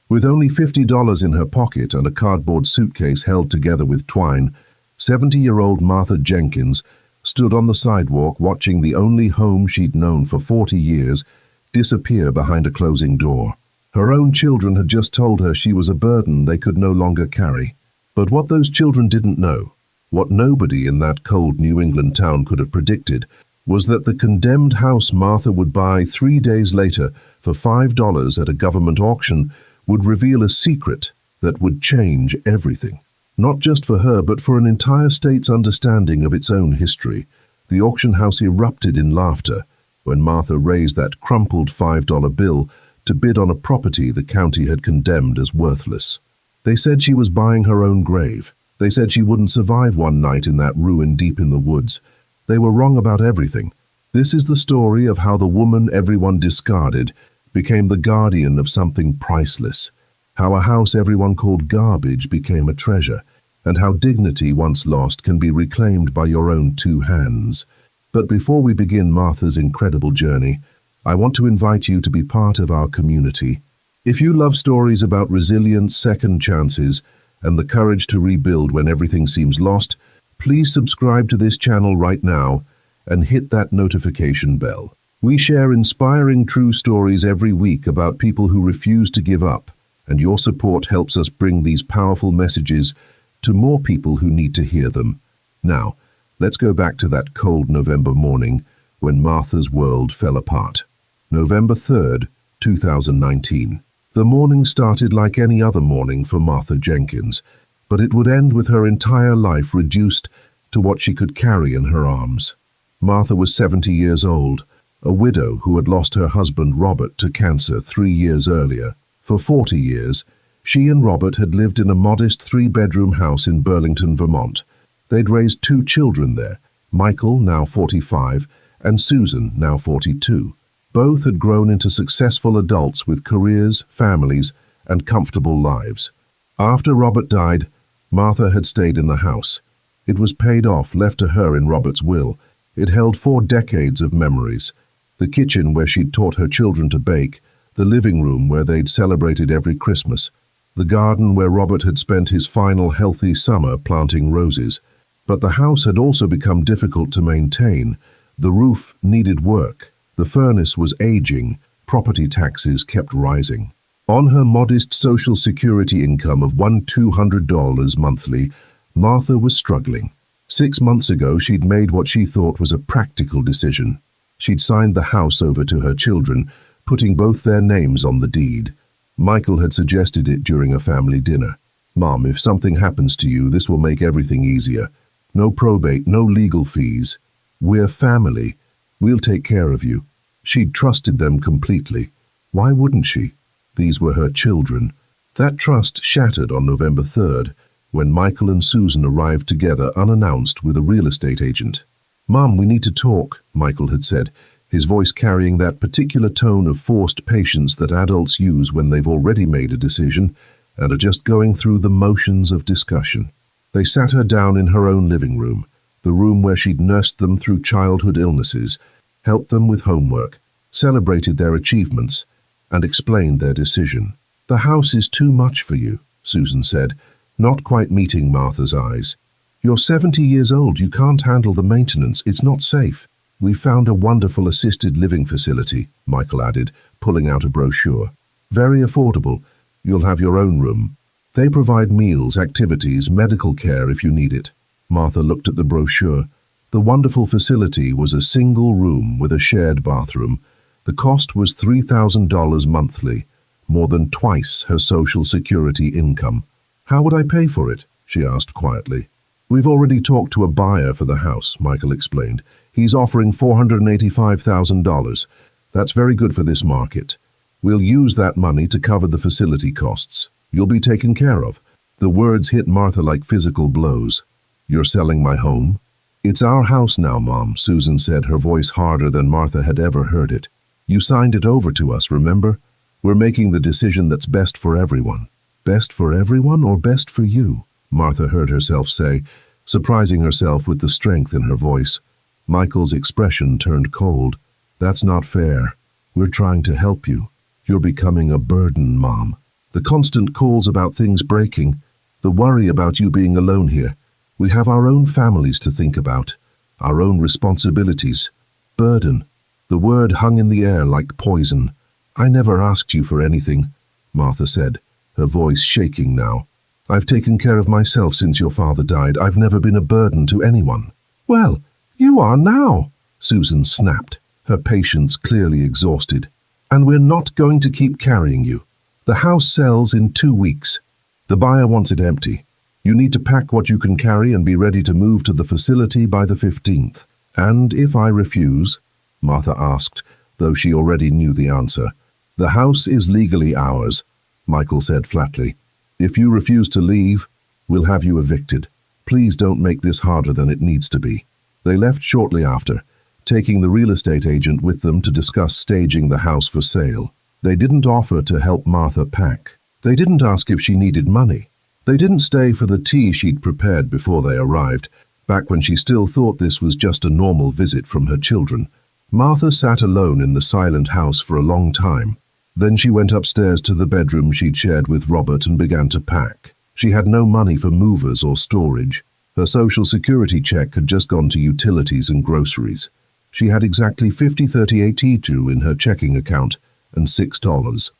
With only $50 in her pocket and a cardboard suitcase held together with twine, 70-year-old Martha Jenkins stood on the sidewalk watching the only home she'd known for 40 years disappear behind a closing door. Her own children had just told her she was a burden they could no longer carry. But what those children didn't know, what nobody in that cold New England town could have predicted, was that the condemned house Martha would buy 3 days later for $5 at a government auction would reveal a secret that would change everything. Not just for her, but for an entire state's understanding of its own history. The auction house erupted in laughter when Martha raised that crumpled $5 bill to bid on a property the county had condemned as worthless. They said she was buying her own grave. They said she wouldn't survive one night in that ruin deep in the woods. They were wrong about everything. This is the story of how the woman everyone discarded became the guardian of something priceless, how a house everyone called garbage became a treasure, and how dignity once lost can be reclaimed by your own two hands. But before we begin Martha's incredible journey, I want to invite you to be part of our community. If you love stories about resilience, second chances, and the courage to rebuild when everything seems lost, please subscribe to this channel right now and hit that notification bell. We share inspiring true stories every week about people who refuse to give up, and your support helps us bring these powerful messages to more people who need to hear them. Now, let's go back to that cold November morning when Martha's world fell apart. November 3rd, 2019. The morning started like any other morning for Martha Jenkins, but it would end with her entire life reduced to what she could carry in her arms. Martha was 70 years old, a widow who had lost her husband Robert to cancer 3 years earlier. For 40 years, she and Robert had lived in a modest 3-bedroom house in Burlington, Vermont. They'd raised 2 children there, Michael, now 45, and Susan, now 42. Both had grown into successful adults with careers, families, and comfortable lives. After Robert died, Martha had stayed in the house. It was paid off, left to her in Robert's will. It held 4 decades of memories. The kitchen where she'd taught her children to bake, the living room where they'd celebrated every Christmas, the garden where Robert had spent his final healthy summer planting roses. But the house had also become difficult to maintain. The roof needed work. The furnace was aging. Property taxes kept rising. On her modest Social Security income of $200 monthly, Martha was struggling. 6 months ago, she'd made what she thought was a practical decision. She'd signed the house over to her children, putting both their names on the deed. Michael had suggested it during a family dinner. "Mom, if something happens to you, this will make everything easier. No probate, no legal fees. We're family. We'll take care of you." She'd trusted them completely. Why wouldn't she? These were her children. That trust shattered on November 3rd, when Michael and Susan arrived together unannounced with a real estate agent. "Mom, we need to talk," Michael had said, his voice carrying that particular tone of forced patience that adults use when they've already made a decision and are just going through the motions of discussion. They sat her down in her own living room, the room where she'd nursed them through childhood illnesses, helped them with homework, celebrated their achievements, and explained their decision. "The house is too much for you," Susan said, not quite meeting Martha's eyes. "You're 70 years old. You can't handle the maintenance. It's not safe." "We found a wonderful assisted living facility," Michael added, pulling out a brochure. "Very affordable. You'll have your own room. They provide meals, activities, medical care if you need it." Martha looked at the brochure. The wonderful facility was a single room with a shared bathroom. The cost was $3,000 monthly, more than twice her Social Security income. "How would I pay for it?" she asked quietly. "We've already talked to a buyer for the house," Michael explained. "He's offering $485,000. That's very good for this market. We'll use that money to cover the facility costs. You'll be taken care of." The words hit Martha like physical blows. "You're selling my home?" "It's our house now, Mom," Susan said, her voice harder than Martha had ever heard it. "You signed it over to us, remember? We're making the decision that's best for everyone." "Best for everyone or best for you?" Martha heard herself say, surprising herself with the strength in her voice. Michael's expression turned cold. "That's not fair. We're trying to help you. You're becoming a burden, Mom." The constant calls about things breaking, the worry about you being alone here. We have our own families to think about, our own responsibilities. Burden. The word hung in the air like poison. I never asked you for anything, Martha said, her voice shaking now. I've taken care of myself since your father died. I've never been a burden to anyone. Well, you are now, Susan snapped, her patience clearly exhausted. And we're not going to keep carrying you. The house sells in 2 weeks. The buyer wants it empty. You need to pack what you can carry and be ready to move to the facility by the 15th. And if I refuse, Martha asked, though she already knew the answer. The house is legally ours, Michael said flatly. If you refuse to leave, we'll have you evicted. Please don't make this harder than it needs to be. They left shortly after, taking the real estate agent with them to discuss staging the house for sale. They didn't offer to help Martha pack. They didn't ask if she needed money. They didn't stay for the tea she'd prepared before they arrived, back when she still thought this was just a normal visit from her children. Martha sat alone in the silent house for a long time. Then she went upstairs to the bedroom she'd shared with Robert and began to pack. She had no money for movers or storage. Her Social Security check had just gone to utilities and groceries. She had exactly $50.38 in her checking account and $6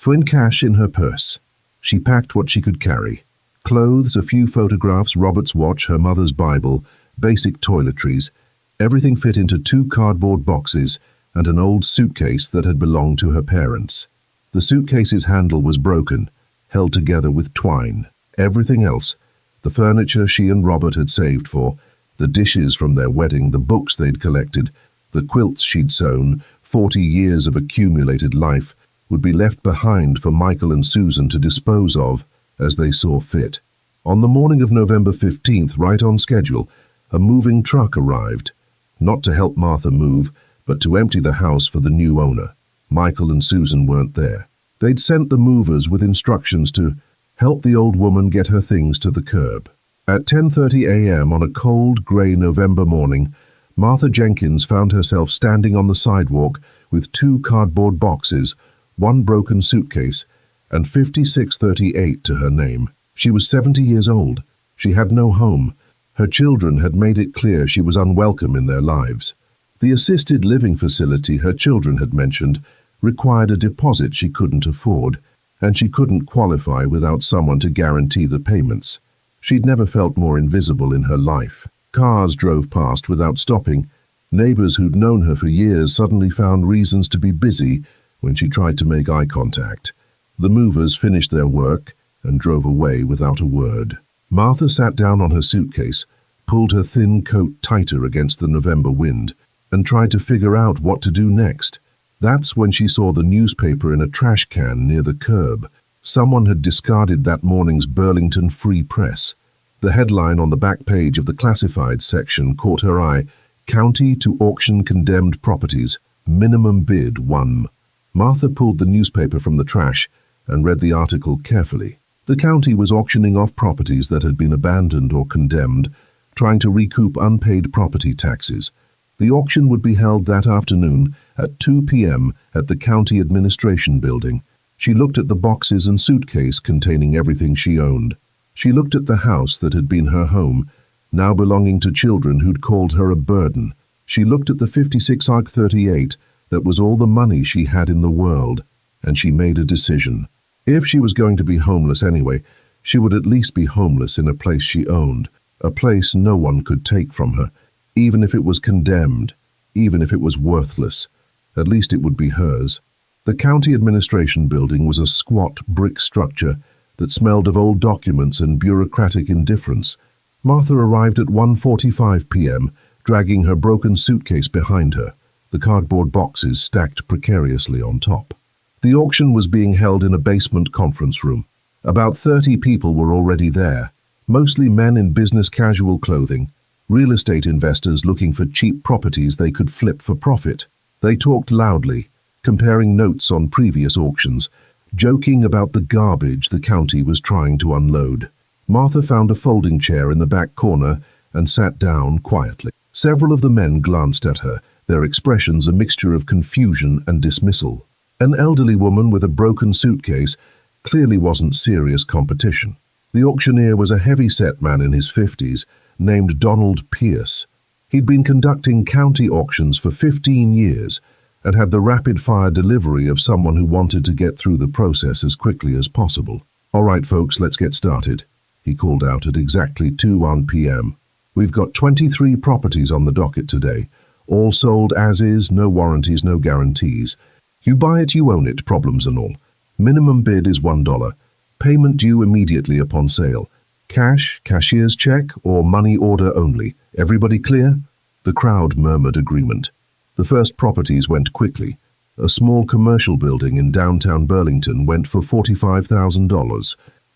in cash in her purse. She packed what she could carry. Clothes, a few photographs, Robert's watch, her mother's Bible, basic toiletries. Everything fit into 2 cardboard boxes and an old suitcase that had belonged to her parents. The suitcase's handle was broken, held together with twine. Everything else, the furniture she and Robert had saved for, the dishes from their wedding, the books they'd collected, the quilts she'd sewn, 40 years of accumulated life, would be left behind for Michael and Susan to dispose of as they saw fit. On the morning of November 15th, right on schedule, a moving truck arrived, not to help Martha move, but to empty the house for the new owner. Michael and Susan weren't there. They'd sent the movers with instructions to help the old woman get her things to the curb. At 10:30 a.m. on a cold, grey November morning, Martha Jenkins found herself standing on the sidewalk with 2 cardboard boxes, 1 broken suitcase, and $56.38 to her name. She was 70 years old. She had no home. Her children had made it clear she was unwelcome in their lives. The assisted living facility her children had mentioned required a deposit she couldn't afford, and she couldn't qualify without someone to guarantee the payments. She'd never felt more invisible in her life. Cars drove past without stopping. Neighbors who'd known her for years suddenly found reasons to be busy when she tried to make eye contact. The movers finished their work and drove away without a word. Martha sat down on her suitcase, pulled her thin coat tighter against the November wind, and tried to figure out what to do next. That's when she saw the newspaper in a trash can near the curb. Someone had discarded that morning's Burlington Free Press. The headline on the back page of the classified section caught her eye: County to auction condemned properties, minimum bid $1. Martha pulled the newspaper from the trash and read the article carefully. The county was auctioning off properties that had been abandoned or condemned, trying to recoup unpaid property taxes. The auction would be held that afternoon at 2 p.m. at the county administration building. She looked at the boxes and suitcase containing everything she owned. She looked at the house that had been her home, now belonging to children who'd called her a burden. She looked at the $56.38 that was all the money she had in the world, and she made a decision. If she was going to be homeless anyway, she would at least be homeless in a place she owned, a place no one could take from her, even if it was condemned, even if it was worthless. At least it would be hers. The county administration building was a squat brick structure that smelled of old documents and bureaucratic indifference. Martha arrived at 1:45 p.m., dragging her broken suitcase behind her, the cardboard boxes stacked precariously on top. The auction was being held in a basement conference room. About 30 people were already there, mostly men in business casual clothing, real estate investors looking for cheap properties they could flip for profit. They talked loudly, comparing notes on previous auctions, joking about the garbage the county was trying to unload. Martha found a folding chair in the back corner and sat down quietly. Several of the men glanced at her, their expressions a mixture of confusion and dismissal. An elderly woman with a broken suitcase Clearly wasn't serious competition. The auctioneer was a heavy-set man in his 50s named Donald Pierce. He'd been conducting county auctions for 15 years and had the rapid-fire delivery of someone who wanted to get through the process as quickly as possible. "All right, folks, let's get started," he called out at exactly 2:01 p.m. "We've got 23 properties on the docket today, all sold as is, no warranties, no guarantees. You buy it, you own it, problems and all. Minimum bid is $1. Payment due immediately upon sale. Cash, cashier's check, or money order only. Everybody clear?" The crowd murmured agreement. The first properties went quickly. A small commercial building in downtown Burlington went for $45,000.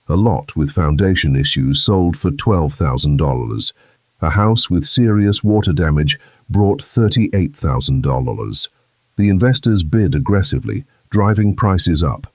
A lot with foundation issues sold for $12,000. A house with serious water damage brought $38,000. The investors bid aggressively, driving prices up,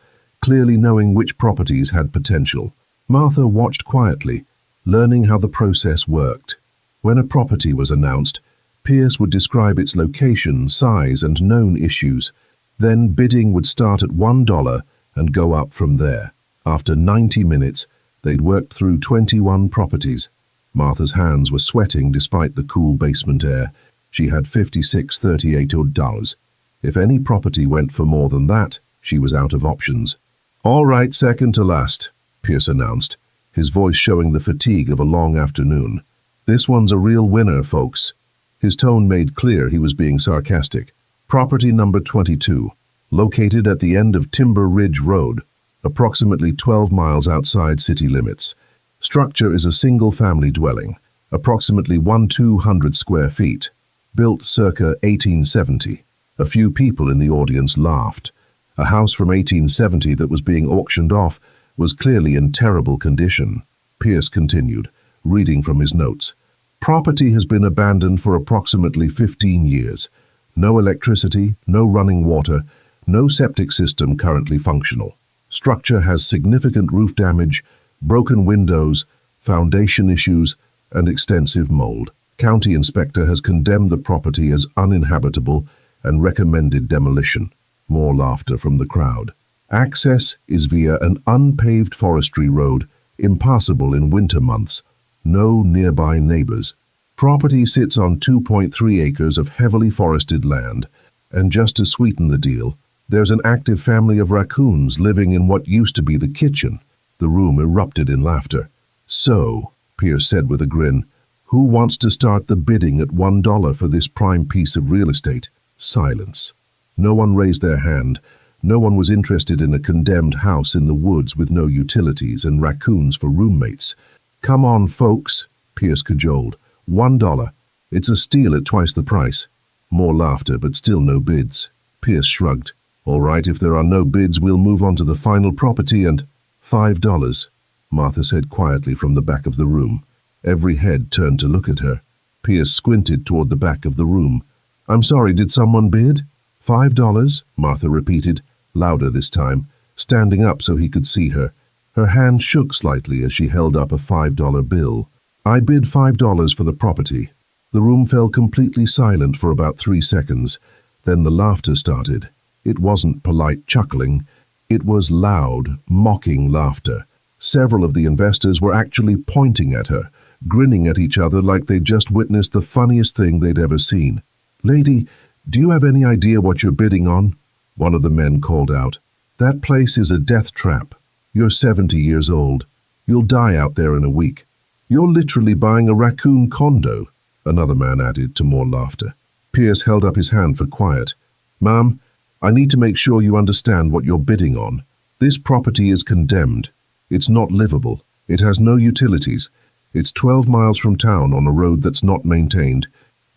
clearly knowing which properties had potential. Martha watched quietly, learning how the process worked. When a property was announced, Pierce would describe its location, size, and known issues. Then bidding would start at $1 and go up from there. After 90 minutes, they'd worked through 21 properties. Martha's hands were sweating despite the cool basement air. She had $56,380. If any property went for more than that, she was out of options. "All right, second to last," Pierce announced, his voice showing the fatigue of a long afternoon. "This one's a real winner, folks." His tone made clear he was being sarcastic. Property number 22, located at the end of Timber Ridge Road, approximately 12 miles outside city limits. Structure is a single-family dwelling, approximately 1,200 square feet, built circa 1870. A few people in the audience laughed. A house from 1870 that was being auctioned off was clearly in terrible condition. Pierce continued, reading from his notes. Property has been abandoned for approximately 15 years. No electricity, no running water, no septic system currently functional. Structure has significant roof damage, broken windows, foundation issues, and extensive mold. County inspector has condemned the property as uninhabitable and recommended demolition. More laughter from the crowd. Access is via an unpaved forestry road, impassable in winter months. No nearby neighbors. Property sits on 2.3 acres of heavily forested land, and just to sweeten the deal, there's an active family of raccoons living in what used to be the kitchen. The room erupted in laughter. "So," Pierce said with a grin, "who wants to start the bidding at $1 for this prime piece of real estate?" Silence. No one raised their hand. No one was interested in a condemned house in the woods with no utilities and raccoons for roommates. "Come on, folks," Pierce cajoled. $1. It's a steal at twice the price." More laughter, but still no bids. Pierce shrugged. "All right, if there are no bids, we'll move on to the final property and—" $5, Martha said quietly from the back of the room. Every head turned to look at her. Pierce squinted toward the back of the room. "I'm sorry, did someone bid?" $5, Martha repeated, louder this time, standing up so he could see her. Her hand shook slightly as she held up a $5 bill. "I bid $5 for the property." The room fell completely silent for about 3 seconds. Then the laughter started. It wasn't polite chuckling. It was loud, mocking laughter. Several of the investors were actually pointing at her, grinning at each other like they'd just witnessed the funniest thing they'd ever seen. "Lady, do you have any idea what you're bidding on?" One of the men called out. "That place is a death trap. You're 70 years old. You'll die out there in a week. You're literally buying a raccoon condo," another man added to more laughter. Pierce held up his hand for quiet. "Ma'am, I need to make sure you understand what you're bidding on. This property is condemned. It's not livable. It has no utilities. It's 12 miles from town on a road that's not maintained.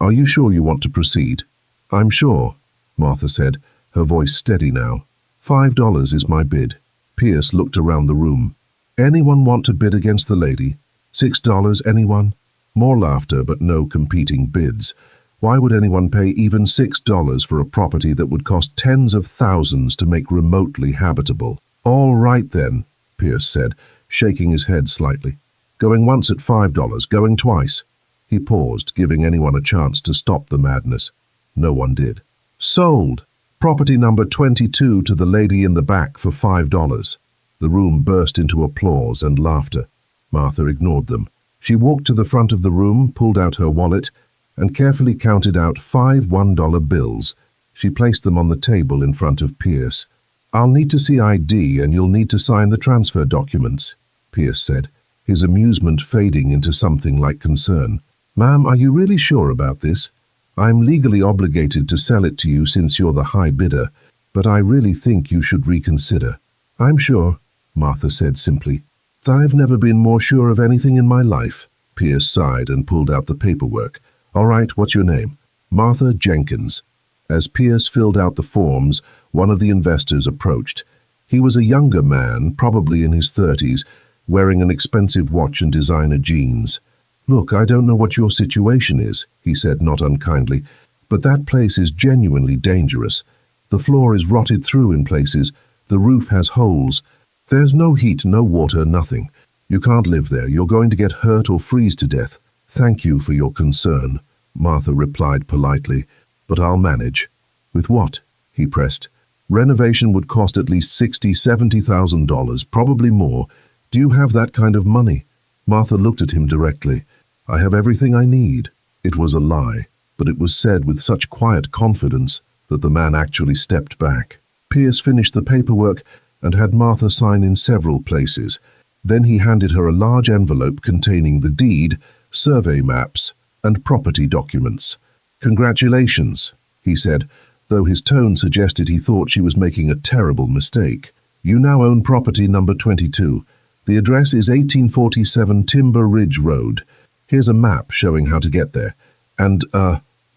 Are you sure you want to proceed?" "I'm sure," Martha said, her voice steady now. $5 is my bid." Pierce looked around the room. "Anyone want to bid against the lady? $6, anyone?" More laughter, but no competing bids. Why would anyone pay even $6 for a property that would cost tens of thousands to make remotely habitable? "All right then," Pierce said, shaking his head slightly. "Going once at $5, going twice." He paused, giving anyone a chance to stop the madness. No one did. "Sold. Property number 22 to the lady in the back for $5. The room burst into applause and laughter. Martha ignored them. She walked to the front of the room, pulled out her wallet, and carefully counted out 5 $1 bills. She placed them on the table in front of Pierce. "I'll need to see ID and you'll need to sign the transfer documents," Pierce said, his amusement fading into something like concern. "Ma'am, are you really sure about this? I'm legally obligated to sell it to you since you're the high bidder, but I really think you should reconsider." "I'm sure," Martha said simply. "I've never been more sure of anything in my life." Pierce sighed and pulled out the paperwork. "All right, what's your name?" "Martha Jenkins." As Pierce filled out the forms, one of the investors approached. He was a younger man, probably in his 30s, wearing an expensive watch and designer jeans. "Look, I don't know what your situation is," he said not unkindly, "but that place is genuinely dangerous. The floor is rotted through in places, the roof has holes. There's no heat, no water, nothing. You can't live there. You're going to get hurt or freeze to death." "Thank you for your concern," Martha replied politely, "but I'll manage." "With what?" he pressed. "Renovation would cost at least $60,000–$70,000, probably more. Do you have that kind of money?" Martha looked at him directly. "I have everything I need." It was a lie, but it was said with such quiet confidence that the man actually stepped back. Pierce finished the paperwork and had Martha sign in several places. Then he handed her a large envelope containing the deed, survey maps, and property documents. "Congratulations," he said, though his tone suggested he thought she was making a terrible mistake. "You now own property number 22. The address is 1847 Timber Ridge Road. Here's a map showing how to get there. And,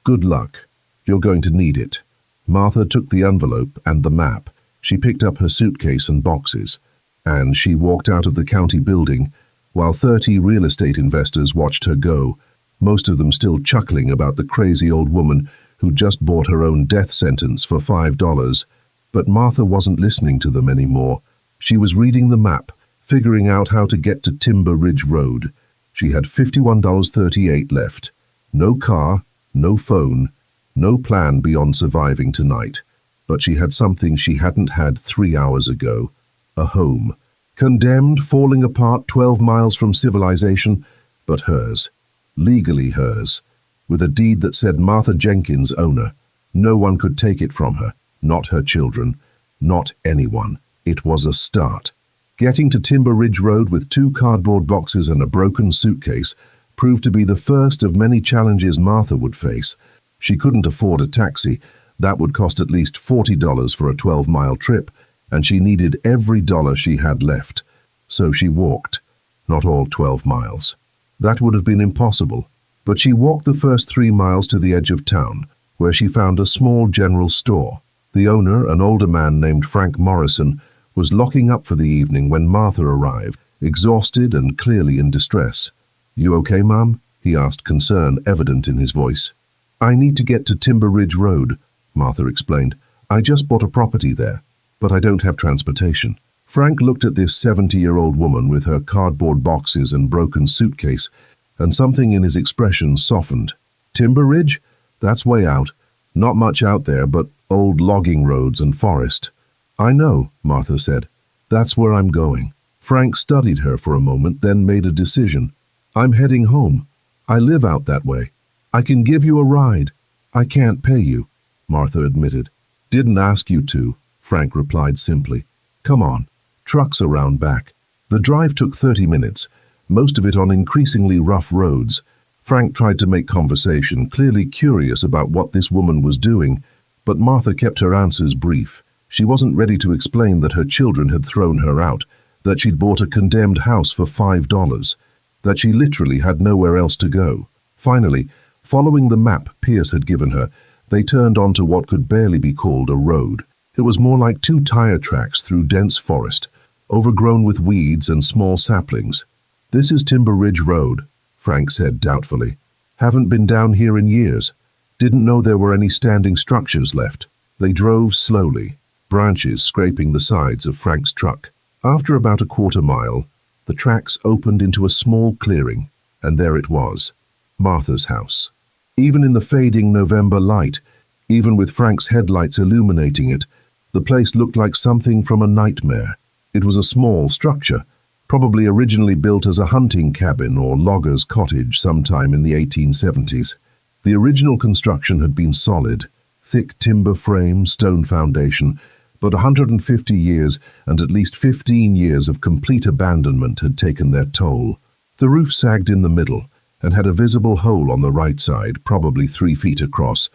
good luck. You're going to need it." Martha took the envelope and the map. She picked up her suitcase and boxes, and she walked out of the county building, while 30 real estate investors watched her go, most of them still chuckling about the crazy old woman who just bought her own death sentence for $5. But Martha wasn't listening to them anymore. She was reading the map, figuring out how to get to Timber Ridge Road. She had $51.38 left. No car, no phone, no plan beyond surviving tonight. But she had something she hadn't had 3 hours ago. A home. Condemned, falling apart 12 miles from civilization, but hers. Legally hers. With a deed that said Martha Jenkins, owner. No one could take it from her. Not her children. Not anyone. It was a start. Getting to Timber Ridge Road with 2 cardboard boxes and a broken suitcase proved to be the first of many challenges Martha would face. She couldn't afford a taxi. That would cost at least $40 for a 12-mile trip, and she needed every dollar she had left. So she walked. Not all 12 miles. That would have been impossible. But she walked the first 3 miles to the edge of town, where she found a small general store. The owner, an older man named Frank Morrison, was locking up for the evening when Martha arrived, exhausted and clearly in distress. "You okay, Ma'am?" he asked, concern evident in his voice. "I need to get to Timber Ridge Road," Martha explained. "I just bought a property there, but I don't have transportation." Frank looked at this 70-year-old woman with her cardboard boxes and broken suitcase, and something in his expression softened. "Timber Ridge? That's way out. Not much out there but old logging roads and forest." "I know," Martha said. "That's where I'm going." Frank studied her for a moment, then made a decision. "I'm heading home. I live out that way. I can give you a ride." "I can't pay you," Martha admitted. "Didn't ask you to," Frank replied simply. "Come on. Trucks around back." The drive took 30 minutes, most of it on increasingly rough roads. Frank tried to make conversation, clearly curious about what this woman was doing, but Martha kept her answers brief. She wasn't ready to explain that her children had thrown her out, that she'd bought a condemned house for $5, that she literally had nowhere else to go. Finally, following the map Pierce had given her, they turned onto what could barely be called a road. It was more like 2 tire tracks through dense forest, overgrown with weeds and small saplings. "This is Timber Ridge Road," Frank said doubtfully. "Haven't been down here in years. Didn't know there were any standing structures left." They drove slowly, branches scraping the sides of Frank's truck. After about a quarter mile, the tracks opened into a small clearing, and there it was, Martha's house. Even in the fading November light, even with Frank's headlights illuminating it, the place looked like something from a nightmare. It was a small structure, probably originally built as a hunting cabin or logger's cottage sometime in the 1870s. The original construction had been solid, thick timber frame, stone foundation, but 150 years and at least 15 years of complete abandonment had taken their toll. The roof sagged in the middle and had a visible hole on the right side, probably 3 feet across.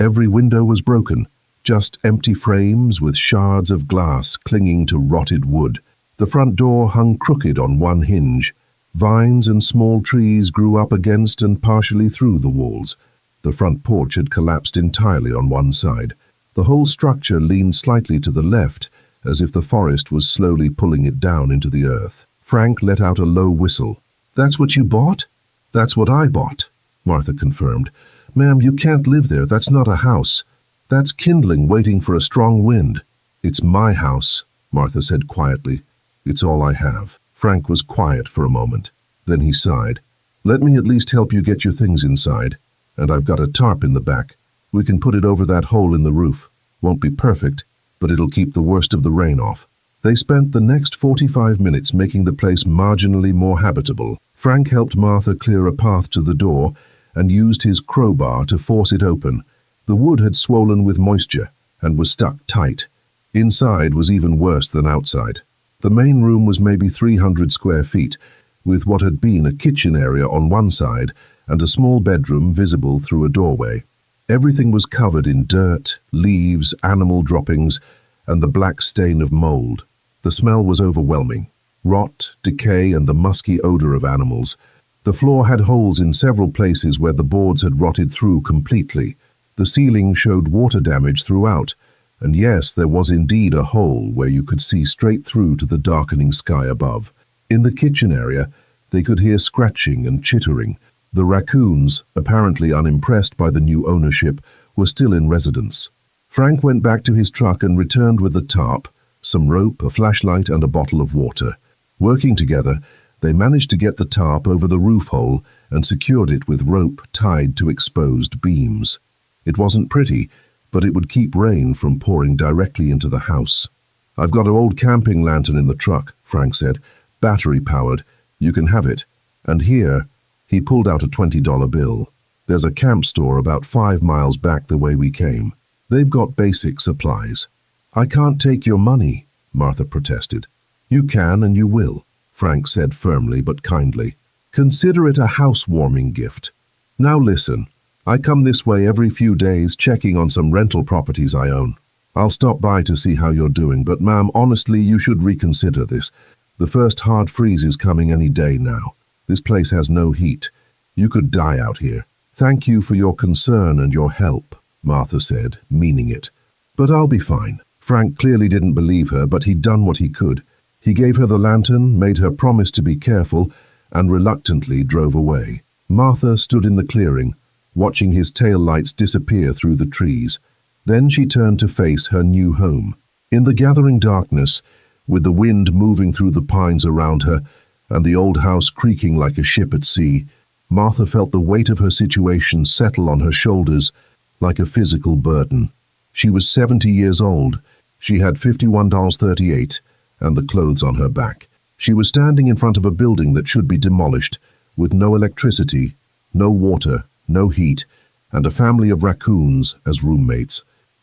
Every window was broken, just empty frames with shards of glass clinging to rotted wood. The front door hung crooked on one hinge. Vines and small trees grew up against and partially through the walls. The front porch had collapsed entirely on one side. The whole structure leaned slightly to the left, as if the forest was slowly pulling it down into the earth. Frank let out a low whistle. "That's what you bought?" "That's what I bought," Martha confirmed. "Ma'am, you can't live there. That's not a house. That's kindling waiting for a strong wind." "It's my house," Martha said quietly. "It's all I have." Frank was quiet for a moment. Then he sighed. "Let me at least help you get your things inside. And I've got a tarp in the back. We can put it over that hole in the roof. Won't be perfect, but it'll keep the worst of the rain off." They spent the next 45 minutes making the place marginally more habitable. Frank helped Martha clear a path to the door and used his crowbar to force it open. The wood had swollen with moisture and was stuck tight. Inside was even worse than outside. The main room was maybe 300 square feet, with what had been a kitchen area on one side and a small bedroom visible through a doorway. Everything was covered in dirt, leaves, animal droppings, and the black stain of mold. The smell was overwhelming. Rot, decay, and the musky odor of animals. The floor had holes in several places where the boards had rotted through completely. The ceiling showed water damage throughout, and yes, there was indeed a hole where you could see straight through to the darkening sky above. In the kitchen area, they could hear scratching and chittering. The raccoons, apparently unimpressed by the new ownership, were still in residence. Frank went back to his truck and returned with the tarp, some rope, a flashlight, and a bottle of water. Working together, they managed to get the tarp over the roof hole and secured it with rope tied to exposed beams. It wasn't pretty, but it would keep rain from pouring directly into the house. "I've got an old camping lantern in the truck," Frank said. "Battery-powered. You can have it. And here," he pulled out a $20 bill. "There's a camp store about 5 miles back the way we came. They've got basic supplies." "I can't take your money," Martha protested. "You can and you will," Frank said firmly but kindly. "Consider it a housewarming gift. Now listen, I come this way every few days checking on some rental properties I own. I'll stop by to see how you're doing, but ma'am, honestly, you should reconsider this. The first hard freeze is coming any day now. This place has no heat. You could die out here." "Thank you for your concern and your help," Martha said, meaning it. "But I'll be fine." Frank clearly didn't believe her, but he'd done what he could. He gave her the lantern, made her promise to be careful, and reluctantly drove away. Martha stood in the clearing, watching his tail lights disappear through the trees. Then she turned to face her new home. In the gathering darkness, with the wind moving through the pines around her and the old house creaking like a ship at sea, Martha felt the weight of her situation settle on her shoulders like a physical burden. She was 70 years old. She had $51.38 and the clothes on her back. She was standing in front of a building that should be demolished, with no electricity, no water, no heat, and a family of raccoons as roommates.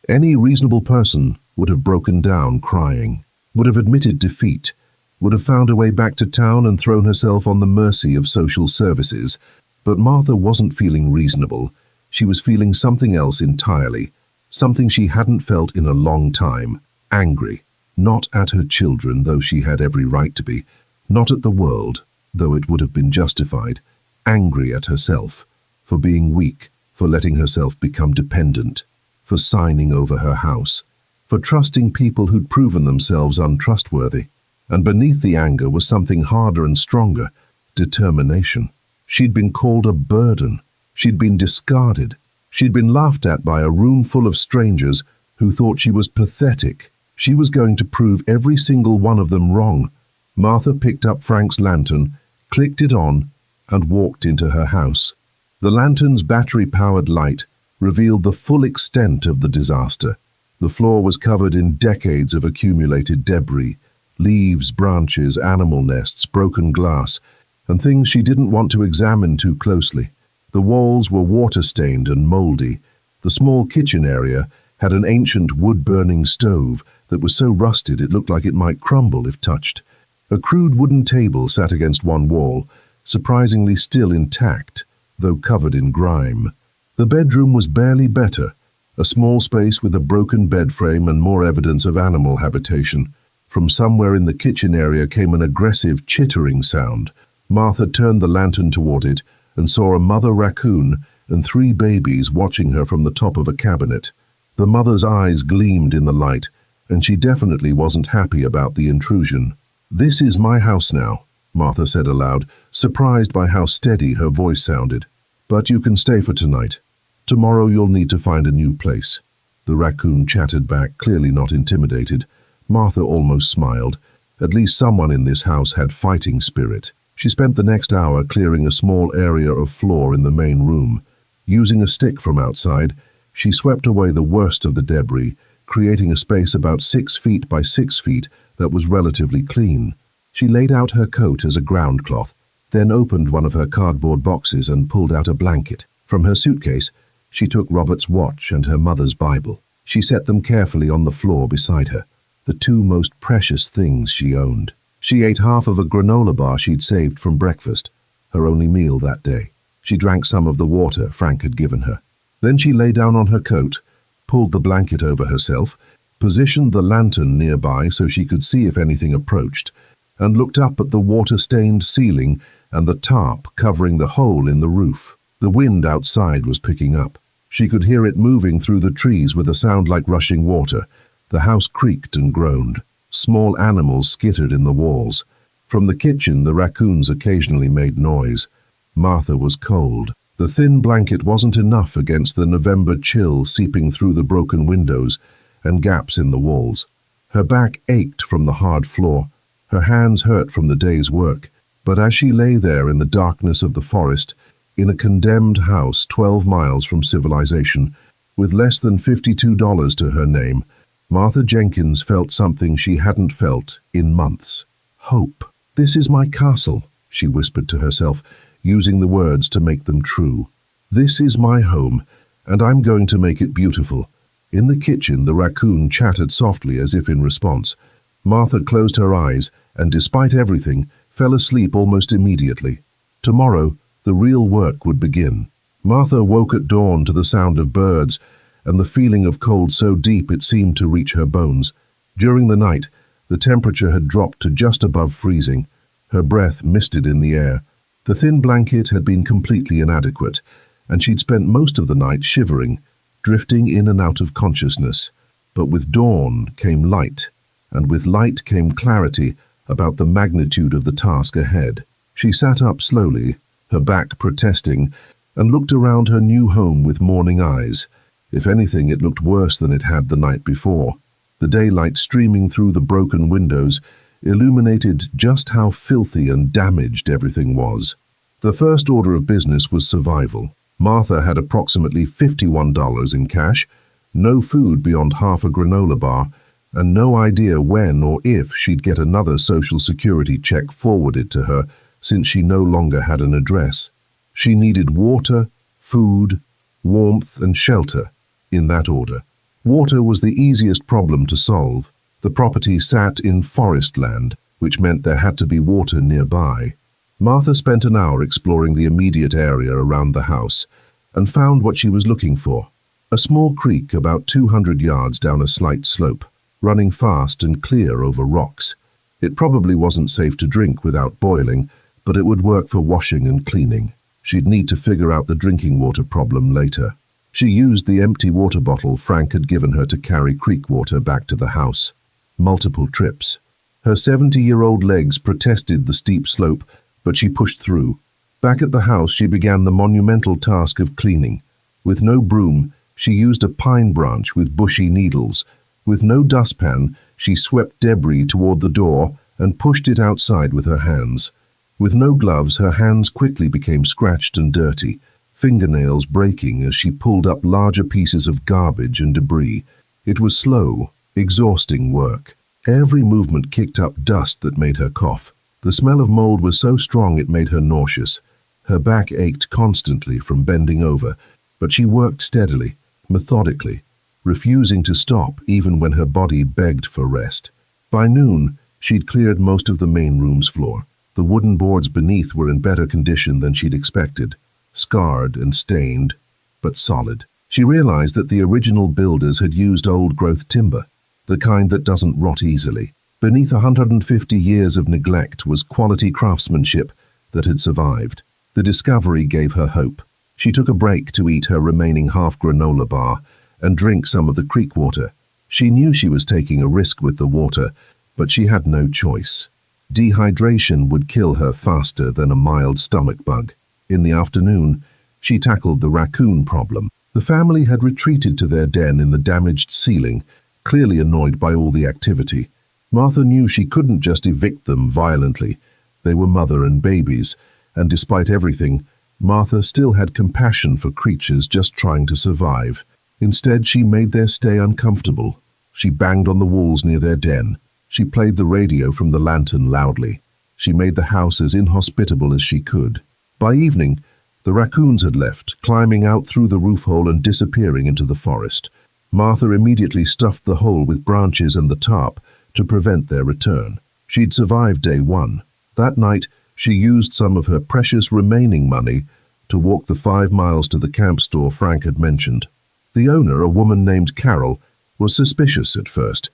Any reasonable person would have broken down crying, would have admitted defeat, would have found her way back to town and thrown herself on the mercy of social services. But Martha wasn't feeling reasonable. She was feeling something else entirely, something she hadn't felt in a long time. Angry, not at her children, though she had every right to be, not at the world, though it would have been justified, angry at herself, for being weak, for letting herself become dependent, for signing over her house, for trusting people who'd proven themselves untrustworthy. And beneath the anger was something harder and stronger, determination. She'd been called a burden. She'd been discarded. She'd been laughed at by a room full of strangers who thought she was pathetic. She was going to prove every single one of them wrong. Martha picked up Frank's lantern, clicked it on, and walked into her house. The lantern's battery-powered light revealed the full extent of the disaster. The floor was covered in decades of accumulated debris, Leaves, branches, animal nests, broken glass, and things she didn't want to examine too closely. The walls were water-stained and mouldy. The small kitchen area had an ancient wood-burning stove that was so rusted it looked like it might crumble if touched. A crude wooden table sat against one wall, surprisingly still intact, though covered in grime. The bedroom was barely better, a small space with a broken bed frame and more evidence of animal habitation. From somewhere in the kitchen area came an aggressive chittering sound. Martha turned the lantern toward it and saw a mother raccoon and 3 babies watching her from the top of a cabinet. The mother's eyes gleamed in the light, and she definitely wasn't happy about the intrusion. "This is my house now," Martha said aloud, surprised by how steady her voice sounded. "But you can stay for tonight. Tomorrow you'll need to find a new place." The raccoon chattered back, clearly not intimidated. Martha almost smiled. At least someone in this house had fighting spirit. She spent the next hour clearing a small area of floor in the main room. Using a stick from outside, she swept away the worst of the debris, creating a space about 6 feet by 6 feet that was relatively clean. She laid out her coat as a ground cloth, then opened one of her cardboard boxes and pulled out a blanket. From her suitcase, she took Robert's watch and her mother's Bible. She set them carefully on the floor beside her, the 2 most precious things she owned. She ate half of a granola bar she'd saved from breakfast, her only meal that day. She drank some of the water Frank had given her. Then she lay down on her coat, pulled the blanket over herself, positioned the lantern nearby so she could see if anything approached, and looked up at the water-stained ceiling and the tarp covering the hole in the roof. The wind outside was picking up. She could hear it moving through the trees with a sound like rushing water. The house creaked and groaned. Small animals skittered in the walls. From the kitchen, the raccoons occasionally made noise. Martha was cold. The thin blanket wasn't enough against the November chill seeping through the broken windows and gaps in the walls. Her back ached from the hard floor. Her hands hurt from the day's work. But as she lay there in the darkness of the forest, in a condemned house 12 miles from civilization, with less than $52 to her name, Martha Jenkins felt something she hadn't felt in months. Hope. "This is my castle," she whispered to herself, using the words to make them true. "This is my home, and I'm going to make it beautiful." In the kitchen, the raccoon chattered softly as if in response. Martha closed her eyes and, despite everything, fell asleep almost immediately. Tomorrow, the real work would begin. Martha woke at dawn to the sound of birds and the feeling of cold so deep it seemed to reach her bones. During the night, the temperature had dropped to just above freezing. Her breath misted in the air. The thin blanket had been completely inadequate, and she'd spent most of the night shivering, drifting in and out of consciousness. But with dawn came light, and with light came clarity about the magnitude of the task ahead. She sat up slowly, her back protesting, and looked around her new home with morning eyes. If anything, it looked worse than it had the night before. The daylight streaming through the broken windows illuminated just how filthy and damaged everything was. The first order of business was survival. Martha had approximately $51 in cash, no food beyond half a granola bar, and no idea when or if she'd get another Social Security check forwarded to her since she no longer had an address. She needed water, food, warmth, and shelter, in that order. Water was the easiest problem to solve. The property sat in forest land, which meant there had to be water nearby. Martha spent an hour exploring the immediate area around the house and found what she was looking for. A small creek about 200 yards down a slight slope, running fast and clear over rocks. It probably wasn't safe to drink without boiling, but it would work for washing and cleaning. She'd need to figure out the drinking water problem later. She used the empty water bottle Frank had given her to carry creek water back to the house. Multiple trips. Her 70-year-old legs protested the steep slope, but she pushed through. Back at the house, she began the monumental task of cleaning. With no broom, she used a pine branch with bushy needles. With no dustpan, she swept debris toward the door and pushed it outside with her hands. With no gloves, her hands quickly became scratched and dirty, fingernails breaking as she pulled up larger pieces of garbage and debris. It was slow, exhausting work. Every movement kicked up dust that made her cough. The smell of mold was so strong it made her nauseous. Her back ached constantly from bending over, but she worked steadily, methodically, refusing to stop even when her body begged for rest. By noon, she'd cleared most of the main room's floor. The wooden boards beneath were in better condition than she'd expected, scarred and stained, but solid. She realized that the original builders had used old-growth timber, the kind that doesn't rot easily. Beneath 150 years of neglect was quality craftsmanship that had survived. The discovery gave her hope. She took a break to eat her remaining half granola bar and drink some of the creek water. She knew she was taking a risk with the water, but she had no choice. Dehydration would kill her faster than a mild stomach bug. In the afternoon, she tackled the raccoon problem. The family had retreated to their den in the damaged ceiling, clearly annoyed by all the activity. Martha knew she couldn't just evict them violently. They were mother and babies, and despite everything, Martha still had compassion for creatures just trying to survive. Instead, she made their stay uncomfortable. She banged on the walls near their den. She played the radio from the lantern loudly. She made the house as inhospitable as she could. By evening, the raccoons had left, climbing out through the roof hole and disappearing into the forest. Martha immediately stuffed the hole with branches and the tarp to prevent their return. She'd survived day one. That night, she used some of her precious remaining money to walk the 5 miles to the camp store Frank had mentioned. The owner, a woman named Carol, was suspicious at first.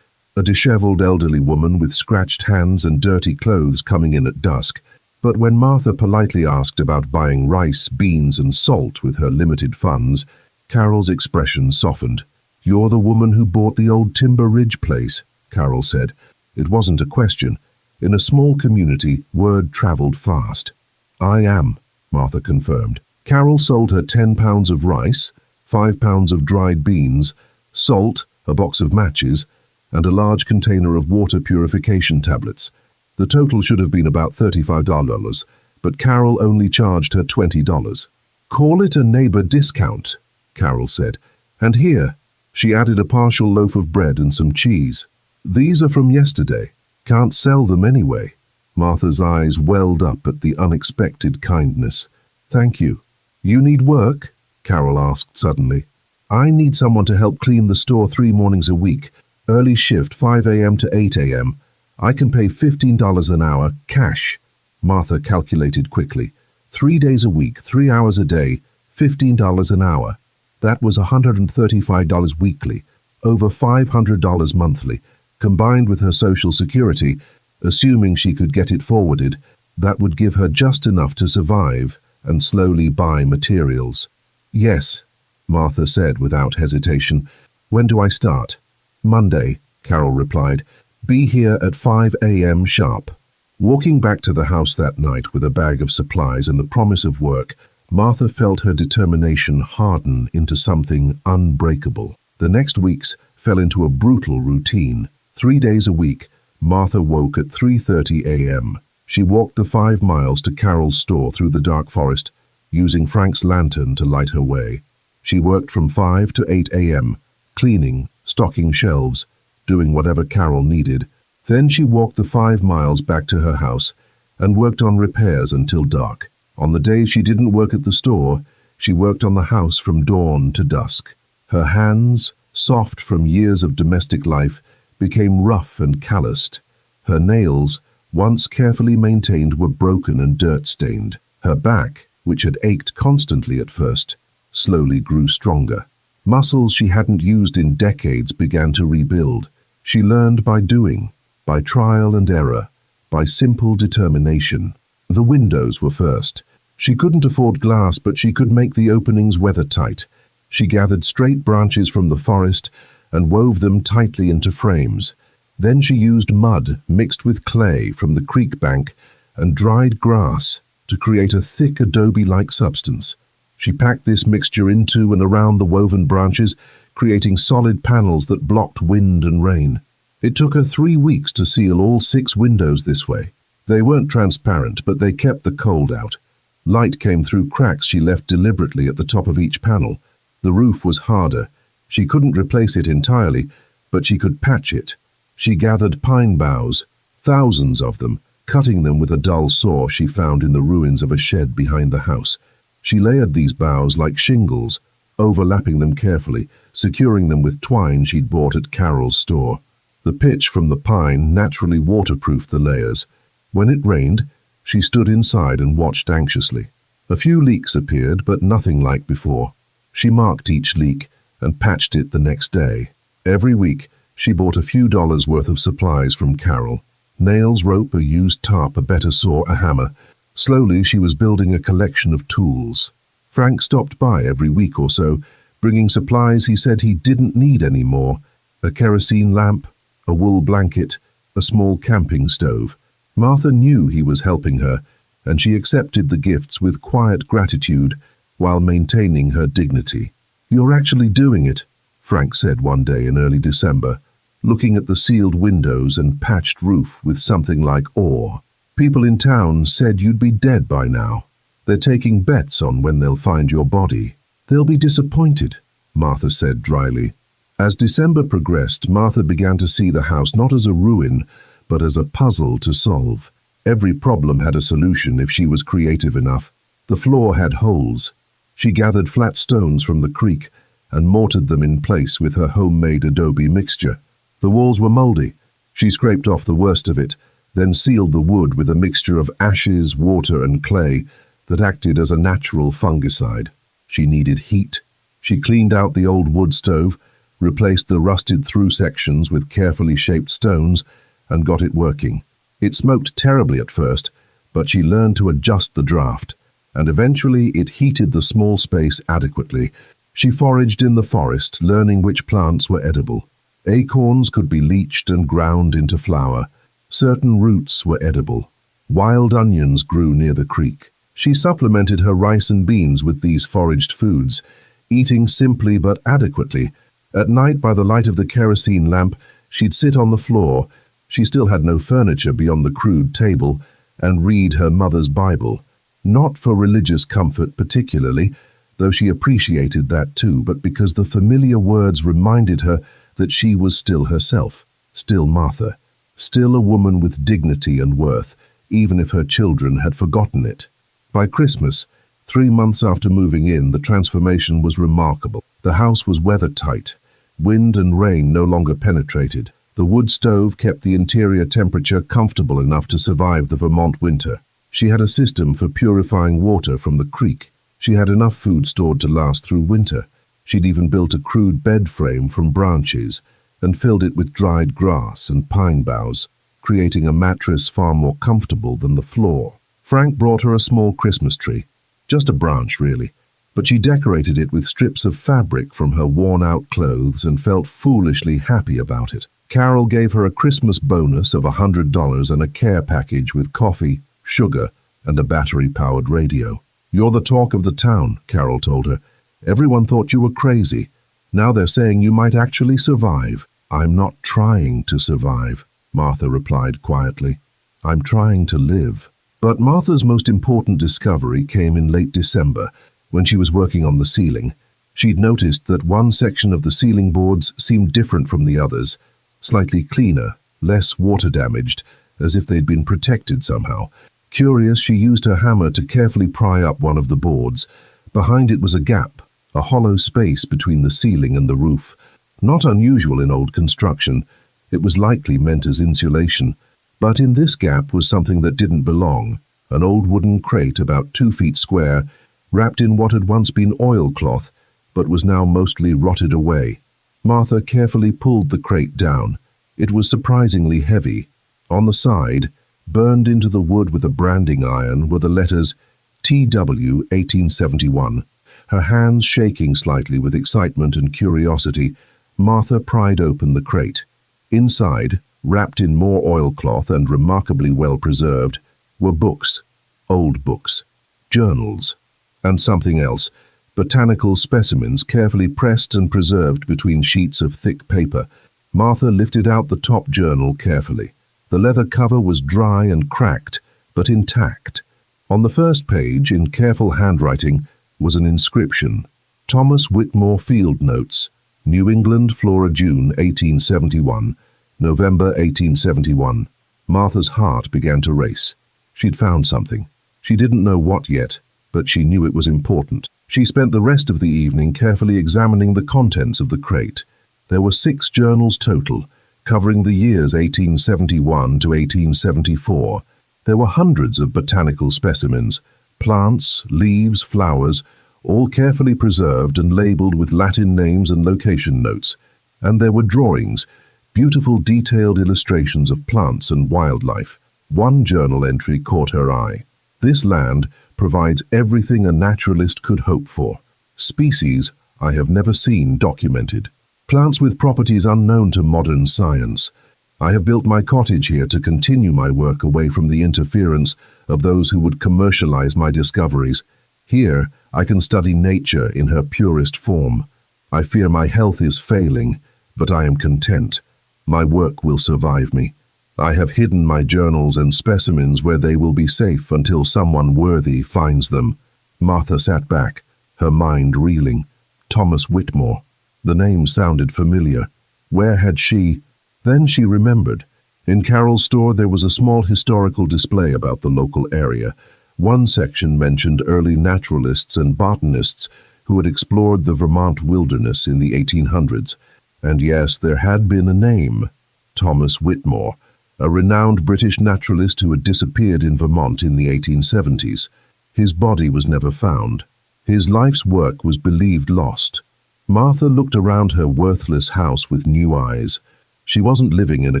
A disheveled elderly woman with scratched hands and dirty clothes coming in at dusk. But when Martha politely asked about buying rice, beans, and salt with her limited funds, Carol's expression softened. "You're the woman who bought the old Timber Ridge place," Carol said. It wasn't a question. In a small community, word traveled fast. "I am," Martha confirmed. Carol sold her 10 pounds of rice, 5 pounds of dried beans, salt, a box of matches, and a large container of water purification tablets. The total should have been about $35, but Carol only charged her $20. "Call it a neighbor discount," Carol said. "And here," she added a partial loaf of bread and some cheese. "These are from yesterday. Can't sell them anyway." Martha's eyes welled up at the unexpected kindness. "Thank you." "You need work?" Carol asked suddenly. "I need someone to help clean the store 3 mornings a week. Early shift, 5 a.m. to 8 a.m. I can pay $15 an hour, cash." Martha calculated quickly. 3 days a week, 3 hours a day, $15 an hour. That was $135 weekly, over $500 monthly. Combined with her Social Security, assuming she could get it forwarded, that would give her just enough to survive and slowly buy materials. "Yes," Martha said without hesitation. "When do I start?" "Monday," Carol replied. "Be here at 5 a.m. sharp." Walking back to the house that night with a bag of supplies and the promise of work, Martha felt her determination harden into something unbreakable. The next weeks fell into a brutal routine. 3 days a week, Martha woke at 3:30 a.m. She walked the 5 miles to Carol's store through the dark forest, using Frank's lantern to light her way. She worked from 5 to 8 a.m., cleaning, stocking shelves, doing whatever Carol needed. Then she walked the 5 miles back to her house and worked on repairs until dark. On the days she didn't work at the store, she worked on the house from dawn to dusk. Her hands, soft from years of domestic life, became rough and calloused. Her nails, once carefully maintained, were broken and dirt-stained. Her back, which had ached constantly at first, slowly grew stronger. Muscles she hadn't used in decades began to rebuild. She learned by doing, by trial and error, by simple determination. The windows were first. She couldn't afford glass, but she could make the openings weather-tight. She gathered straight branches from the forest and wove them tightly into frames. Then she used mud mixed with clay from the creek bank and dried grass to create a thick adobe-like substance. She packed this mixture into and around the woven branches, creating solid panels that blocked wind and rain. It took her 3 weeks to seal all 6 windows this way. They weren't transparent, but they kept the cold out. Light came through cracks she left deliberately at the top of each panel. The roof was harder. She couldn't replace it entirely, but she could patch it. She gathered pine boughs, thousands of them, cutting them with a dull saw she found in the ruins of a shed behind the house. She layered these boughs like shingles, overlapping them carefully, securing them with twine she'd bought at Carol's store. The pitch from the pine naturally waterproofed the layers. When it rained, she stood inside and watched anxiously. A few leaks appeared, but nothing like before. She marked each leak and patched it the next day. Every week, she bought a few dollars worth of supplies from Carol. Nails, rope, a used tarp, a better saw, a hammer. Slowly, she was building a collection of tools. Frank stopped by every week or so, bringing supplies he said he didn't need anymore. A kerosene lamp, a wool blanket, a small camping stove. Martha knew he was helping her, and she accepted the gifts with quiet gratitude while maintaining her dignity. "You're actually doing it," Frank said one day in early December, looking at the sealed windows and patched roof with something like awe. "People in town said you'd be dead by now. They're taking bets on when they'll find your body." "They'll be disappointed," Martha said dryly. As December progressed, Martha began to see the house not as a ruin, but as a puzzle to solve. Every problem had a solution if she was creative enough. The floor had holes. She gathered flat stones from the creek and mortared them in place with her homemade adobe mixture. The walls were moldy. She scraped off the worst of it, then sealed the wood with a mixture of ashes, water, and clay that acted as a natural fungicide. She needed heat. She cleaned out the old wood stove, replaced the rusted-through sections with carefully shaped stones, and got it working. It smoked terribly at first, but she learned to adjust the draft, and eventually it heated the small space adequately. She foraged in the forest, learning which plants were edible. Acorns could be leached and ground into flour. Certain roots were edible. Wild onions grew near the creek. She supplemented her rice and beans with these foraged foods, eating simply but adequately. At night, by the light of the kerosene lamp, she'd sit on the floor. She still had no furniture beyond the crude table, and read her mother's Bible. Not for religious comfort particularly, though she appreciated that too, but because the familiar words reminded her that she was still herself, still Martha, still a woman with dignity and worth, even if her children had forgotten it. By Christmas, 3 months after moving in, the transformation was remarkable. The house was weather-tight. Wind and rain no longer penetrated. The wood stove kept the interior temperature comfortable enough to survive the Vermont winter. She had a system for purifying water from the creek. She had enough food stored to last through winter. She'd even built a crude bed frame from branches and filled it with dried grass and pine boughs, creating a mattress far more comfortable than the floor. Frank brought her a small Christmas tree, just a branch really, but she decorated it with strips of fabric from her worn-out clothes and felt foolishly happy about it. Carol gave her a Christmas bonus of $100 and a care package with coffee, sugar, and a battery-powered radio. "You're the talk of the town," Carol told her. "Everyone thought you were crazy. Now they're saying you might actually survive." "I'm not trying to survive," Martha replied quietly. "I'm trying to live." But Martha's most important discovery came in late December, when she was working on the ceiling. She'd noticed that one section of the ceiling boards seemed different from the others, slightly cleaner, less water-damaged, as if they'd been protected somehow. Curious, she used her hammer to carefully pry up one of the boards. Behind it was a gap, a hollow space between the ceiling and the roof. Not unusual in old construction. It was likely meant as insulation. But in this gap was something that didn't belong, an old wooden crate about 2 feet square, wrapped in what had once been oilcloth, but was now mostly rotted away. Martha carefully pulled the crate down. It was surprisingly heavy. On the side, burned into the wood with a branding iron, were the letters TW 1871. Her hands shaking slightly with excitement and curiosity, Martha pried open the crate. Inside, wrapped in more oilcloth and remarkably well preserved, were books, old books, journals, and something else, botanical specimens carefully pressed and preserved between sheets of thick paper. Martha lifted out the top journal carefully. The leather cover was dry and cracked, but intact. On the first page, in careful handwriting, was an inscription: Thomas Whitmore Field Notes, New England, Flora, June 1871. November 1871. Martha's heart began to race. She'd found something. She didn't know what yet, but she knew it was important. She spent the rest of the evening carefully examining the contents of the crate. There were 6 journals total, covering the years 1871 to 1874. There were hundreds of botanical specimens, plants, leaves, flowers, all carefully preserved and labeled with Latin names and location notes. And there were drawings, beautiful detailed illustrations of plants and wildlife. One journal entry caught her eye. This land provides everything a naturalist could hope for. Species I have never seen documented. Plants with properties unknown to modern science. I have built my cottage here to continue my work away from the interference of those who would commercialize my discoveries. Here, I can study nature in her purest form. I fear my health is failing, but I am content. My work will survive me. I have hidden my journals and specimens where they will be safe until someone worthy finds them. Martha sat back, her mind reeling. Thomas Whitmore. The name sounded familiar. Where had she... Then she remembered. In Carroll's store there was a small historical display about the local area. One section mentioned early naturalists and botanists who had explored the Vermont wilderness in the 1800s. And yes, there had been a name. Thomas Whitmore, a renowned British naturalist who had disappeared in Vermont in the 1870s. His body was never found. His life's work was believed lost. Martha looked around her worthless house with new eyes. She wasn't living in a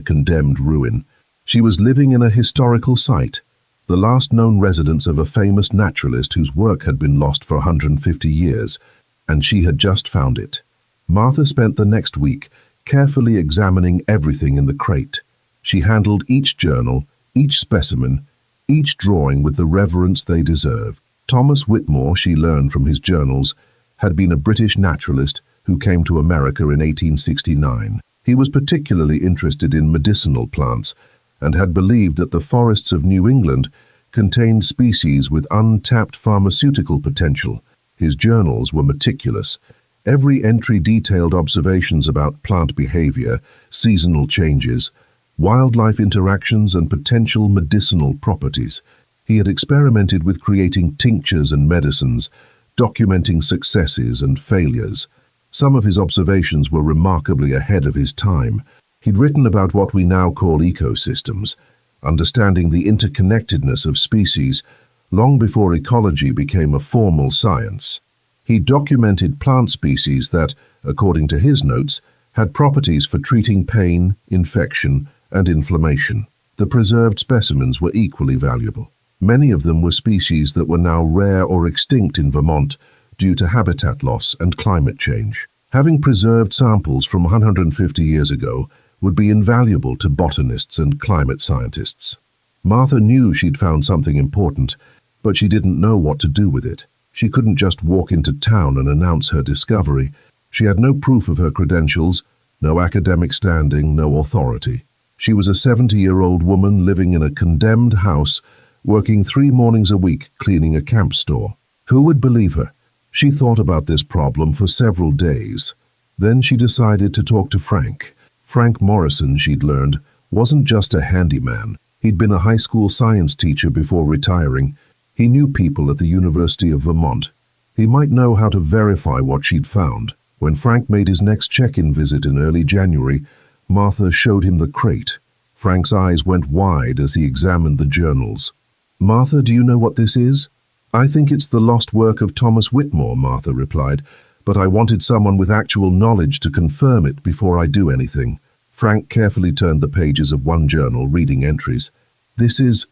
condemned ruin. She was living in a historical site, the last known residence of a famous naturalist whose work had been lost for 150 years, and she had just found it. Martha spent the next week carefully examining everything in the crate. She handled each journal, each specimen, each drawing with the reverence they deserve. Thomas Whitmore, she learned from his journals, had been a British naturalist who came to America in 1869. He was particularly interested in medicinal plants and had believed that the forests of New England contained species with untapped pharmaceutical potential. His journals were meticulous. Every entry detailed observations about plant behavior, seasonal changes, wildlife interactions, and potential medicinal properties. He had experimented with creating tinctures and medicines, documenting successes and failures. Some of his observations were remarkably ahead of his time. He'd written about what we now call ecosystems, understanding the interconnectedness of species long before ecology became a formal science. He documented plant species that, according to his notes, had properties for treating pain, infection, and inflammation. The preserved specimens were equally valuable. Many of them were species that were now rare or extinct in Vermont due to habitat loss and climate change. Having preserved samples from 150 years ago would be invaluable to botanists and climate scientists. Martha knew she'd found something important, but she didn't know what to do with it. She couldn't just walk into town and announce her discovery. She had no proof of her credentials, no academic standing, no authority. She was a 70-year-old woman living in a condemned house, working 3 mornings a week cleaning a camp store. Who would believe her? She thought about this problem for several days. Then she decided to talk to Frank. Frank Morrison, she'd learned, wasn't just a handyman. He'd been a high school science teacher before retiring. He knew people at the University of Vermont. He might know how to verify what she'd found. When Frank made his next check-in visit in early January, Martha showed him the crate. Frank's eyes went wide as he examined the journals. "Martha, do you know what this is?" "I think it's the lost work of Thomas Whitmore," Martha replied, "but I wanted someone with actual knowledge to confirm it before I do anything." Frank carefully turned the pages of one journal, reading entries. This is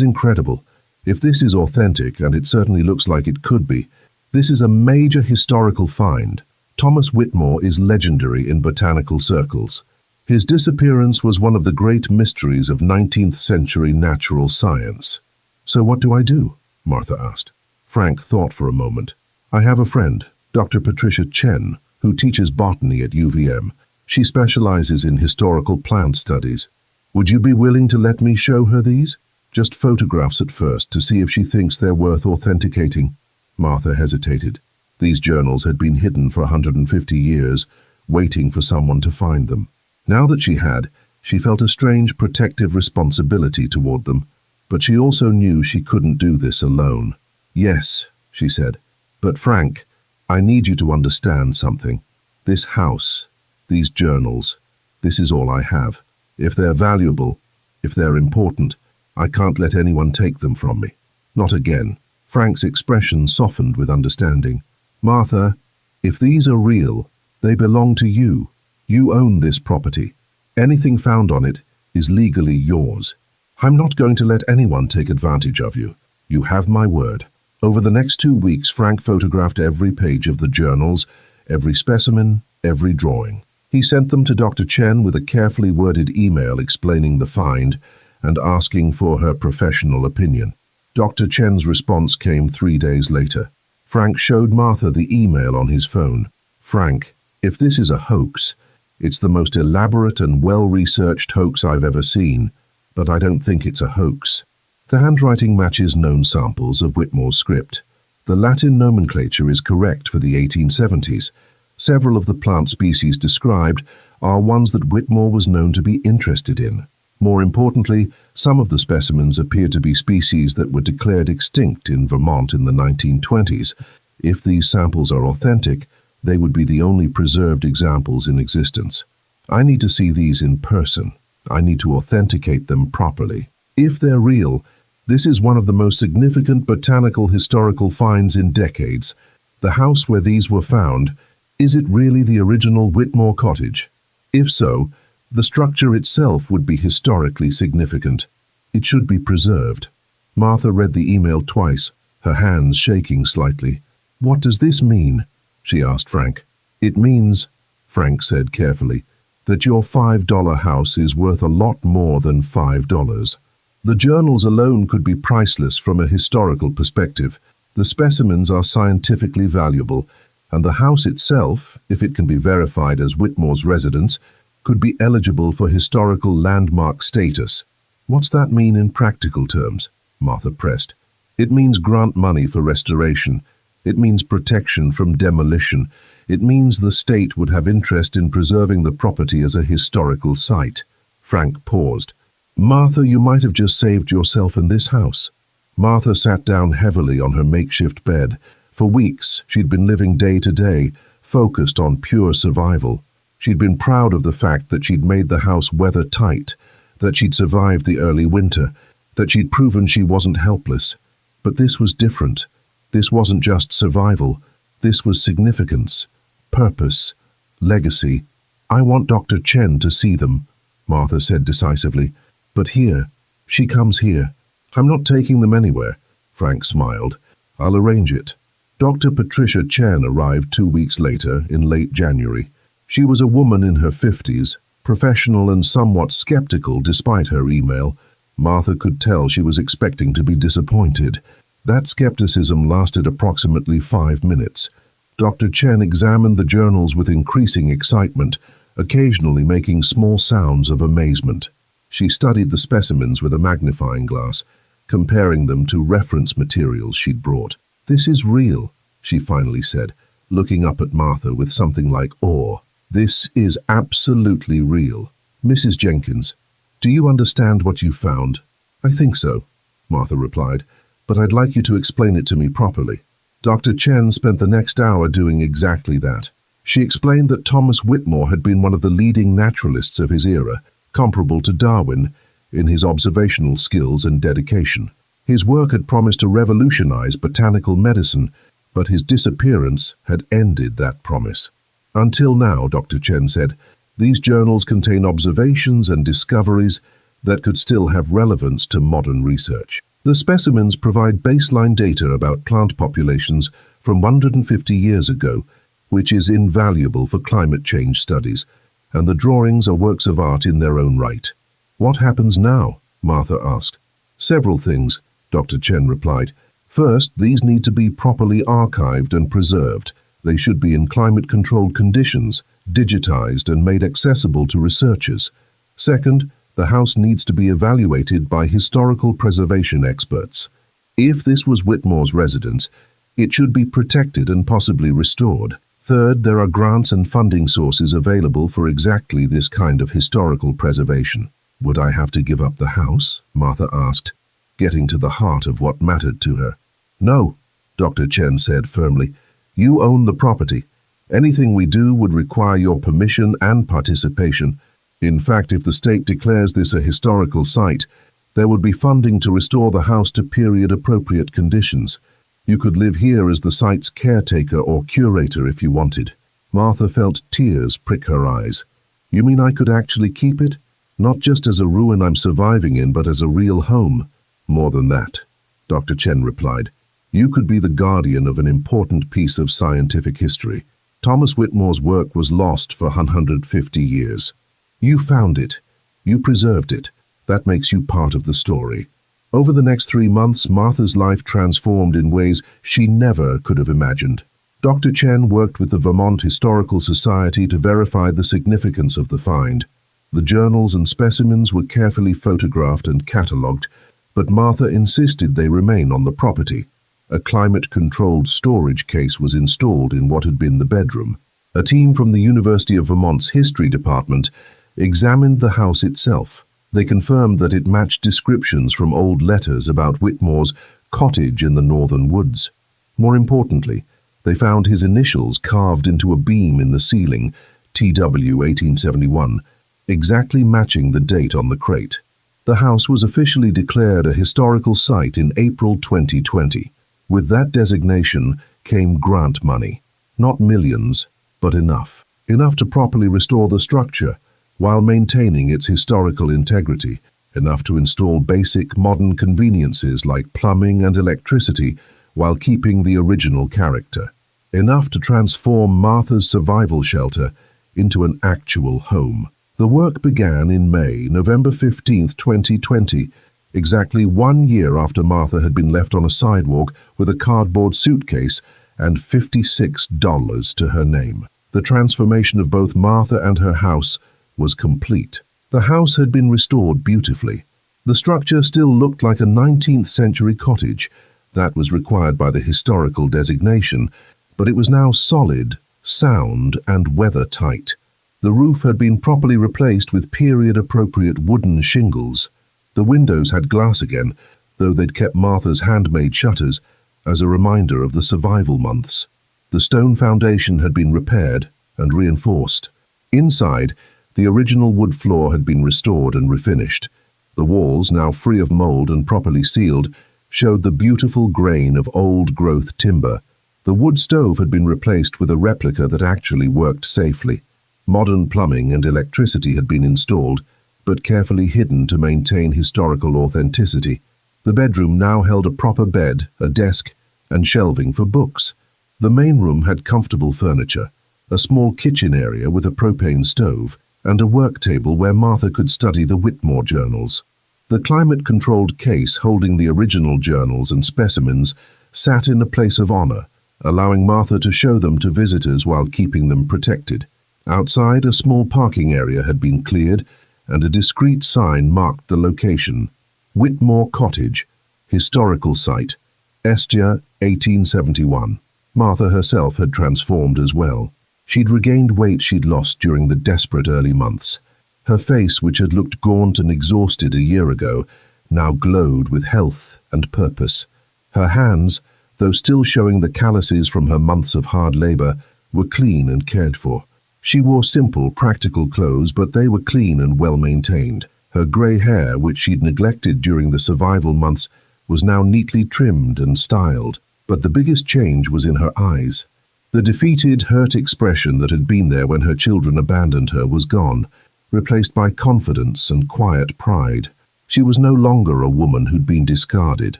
incredible. If this is authentic, and it certainly looks like it could be, this is a major historical find. Thomas Whitmore is legendary in botanical circles. His disappearance was one of the great mysteries of 19th century natural science. "So what do I do?" Martha asked. Frank thought for a moment. "I have a friend, Dr. Patricia Chen, who teaches botany at UVM. She specializes in historical plant studies. Would you be willing to let me show her these? Just photographs at first, to see if she thinks they're worth authenticating." Martha hesitated. These journals had been hidden for 150 years, waiting for someone to find them. Now that she had, She felt a strange protective responsibility toward them, but she also knew she couldn't do this alone. "Yes," she said, "but Frank, I need you to understand something. This house, these journals, this is all I have. If they're valuable, if they're important, I can't let anyone take them from me. Not again." Frank's expression softened with understanding. "Martha, if these are real, they belong to you. You own this property. Anything found on it is legally yours. I'm not going to let anyone take advantage of you. You have my word." Over the next 2 weeks, Frank photographed every page of the journals, every specimen, every drawing. He sent them to Dr. Chen with a carefully worded email explaining the find and asking for her professional opinion. Dr. Chen's response came 3 days later. Frank showed Martha the email on his phone. "Frank, if this is a hoax, it's the most elaborate and well-researched hoax I've ever seen, but I don't think it's a hoax." The handwriting matches known samples of Whitmore's script. The Latin nomenclature is correct for the 1870s. Several of the plant species described are ones that Whitmore was known to be interested in. More importantly, some of the specimens appear to be species that were declared extinct in Vermont in the 1920s. If these samples are authentic, they would be the only preserved examples in existence. I need to see these in person. I need to authenticate them properly. If they're real, this is one of the most significant botanical historical finds in decades. The house where these were found, is it really the original Whitmore cottage? If so, the structure itself would be historically significant. It should be preserved. Martha read the email twice, her hands shaking slightly. "What does this mean?" she asked Frank. "It means," Frank said carefully, "that your $5 house is worth a lot more than $5. The journals alone could be priceless from a historical perspective. The specimens are scientifically valuable, and the house itself, if it can be verified as Whitmore's residence, could be eligible for historical landmark status." "What's that mean in practical terms?" Martha pressed. "It means grant money for restoration. It means protection from demolition. It means the state would have interest in preserving the property as a historical site." Frank paused. "Martha, you might have just saved yourself and this house." Martha sat down heavily on her makeshift bed. For weeks, she'd been living day to day, focused on pure survival. She'd been proud of the fact that she'd made the house weather-tight, that she'd survived the early winter, that she'd proven she wasn't helpless. But this was different. This wasn't just survival. This was significance, purpose, legacy. "I want Dr. Chen to see them," Martha said decisively. "But here, she comes here." "I'm not taking them anywhere," Frank smiled. "I'll arrange it." Dr. Patricia Chen arrived 2 weeks later, in late January. She was a woman in her 50s, professional and somewhat skeptical despite her email. Martha could tell she was expecting to be disappointed. That skepticism lasted approximately 5 minutes. Dr. Chen examined the journals with increasing excitement, occasionally making small sounds of amazement. She studied the specimens with a magnifying glass, comparing them to reference materials she'd brought. "This is real," she finally said, looking up at Martha with something like awe. "This is absolutely real. Mrs. Jenkins, do you understand what you found?" "I think so," Martha replied, "but I'd like you to explain it to me properly." Dr. Chen spent the next hour doing exactly that. She explained that Thomas Whitmore had been one of the leading naturalists of his era, comparable to Darwin in his observational skills and dedication. His work had promised to revolutionize botanical medicine, but his disappearance had ended that promise. "Until now," Dr. Chen said, "these journals contain observations and discoveries that could still have relevance to modern research. The specimens provide baseline data about plant populations from 150 years ago, which is invaluable for climate change studies, and the drawings are works of art in their own right." "What happens now?" Martha asked. "Several things," Dr. Chen replied. "First, these need to be properly archived and preserved. They should be in climate-controlled conditions, digitized and made accessible to researchers. Second, the house needs to be evaluated by historical preservation experts. If this was Whitmore's residence, it should be protected and possibly restored. Third, there are grants and funding sources available for exactly this kind of historical preservation. Would I have to give up the house? Martha asked, getting to the heart of what mattered to her. No, Dr. Chen said firmly. You own the property. Anything we do would require your permission and participation. In fact, if the state declares this a historical site, there would be funding to restore the house to period-appropriate conditions. You could live here as the site's caretaker or curator if you wanted. Martha felt tears prick her eyes. You mean I could actually keep it? Not just as a ruin I'm surviving in, but as a real home. More than that, Dr. Chen replied. You could be the guardian of an important piece of scientific history. Thomas Whitmore's work was lost for 150 years. You found it. You preserved it. That makes you part of the story. Over the next 3 months, Martha's life transformed in ways she never could have imagined. Dr. Chen worked with the Vermont Historical Society to verify the significance of the find. The journals and specimens were carefully photographed and catalogued, but Martha insisted they remain on the property. A climate-controlled storage case was installed in what had been the bedroom. A team from the University of Vermont's History Department examined the house itself. They confirmed that it matched descriptions from old letters about Whitmore's cottage in the northern woods. More importantly, they found his initials carved into a beam in the ceiling, TW 1871, exactly matching the date on the crate. The house was officially declared a historical site in April 2020. With that designation came grant money. Not millions, but enough. Enough to properly restore the structure, while maintaining its historical integrity, enough to install basic modern conveniences like plumbing and electricity while keeping the original character. Enough to transform Martha's survival shelter into an actual home. The work began in November 15, 2020, exactly 1 year after Martha had been left on a sidewalk with a cardboard suitcase and $56 to her name. The transformation of both Martha and her house was complete. The house had been restored beautifully. The structure still looked like a 19th century cottage that was required by the historical designation, but it was now solid, sound, and weather-tight. The roof had been properly replaced with period-appropriate wooden shingles. The windows had glass again, though they'd kept Martha's handmade shutters as a reminder of the survival months. The stone foundation had been repaired and reinforced. Inside, the original wood floor had been restored and refinished. The walls, now free of mold and properly sealed, showed the beautiful grain of old-growth timber. The wood stove had been replaced with a replica that actually worked safely. Modern plumbing and electricity had been installed, but carefully hidden to maintain historical authenticity. The bedroom now held a proper bed, a desk, and shelving for books. The main room had comfortable furniture, a small kitchen area with a propane stove, and a work table where Martha could study the Whitmore journals. The climate-controlled case holding the original journals and specimens sat in a place of honor, allowing Martha to show them to visitors while keeping them protected. Outside, a small parking area had been cleared, and a discreet sign marked the location. Whitmore Cottage, Historical Site, Estia, 1871. Martha herself had transformed as well. She'd regained weight she'd lost during the desperate early months. Her face, which had looked gaunt and exhausted a year ago, now glowed with health and purpose. Her hands, though still showing the calluses from her months of hard labor, were clean and cared for. She wore simple, practical clothes, but they were clean and well-maintained. Her grey hair, which she'd neglected during the survival months, was now neatly trimmed and styled. But the biggest change was in her eyes. The defeated, hurt expression that had been there when her children abandoned her was gone, replaced by confidence and quiet pride. She was no longer a woman who'd been discarded.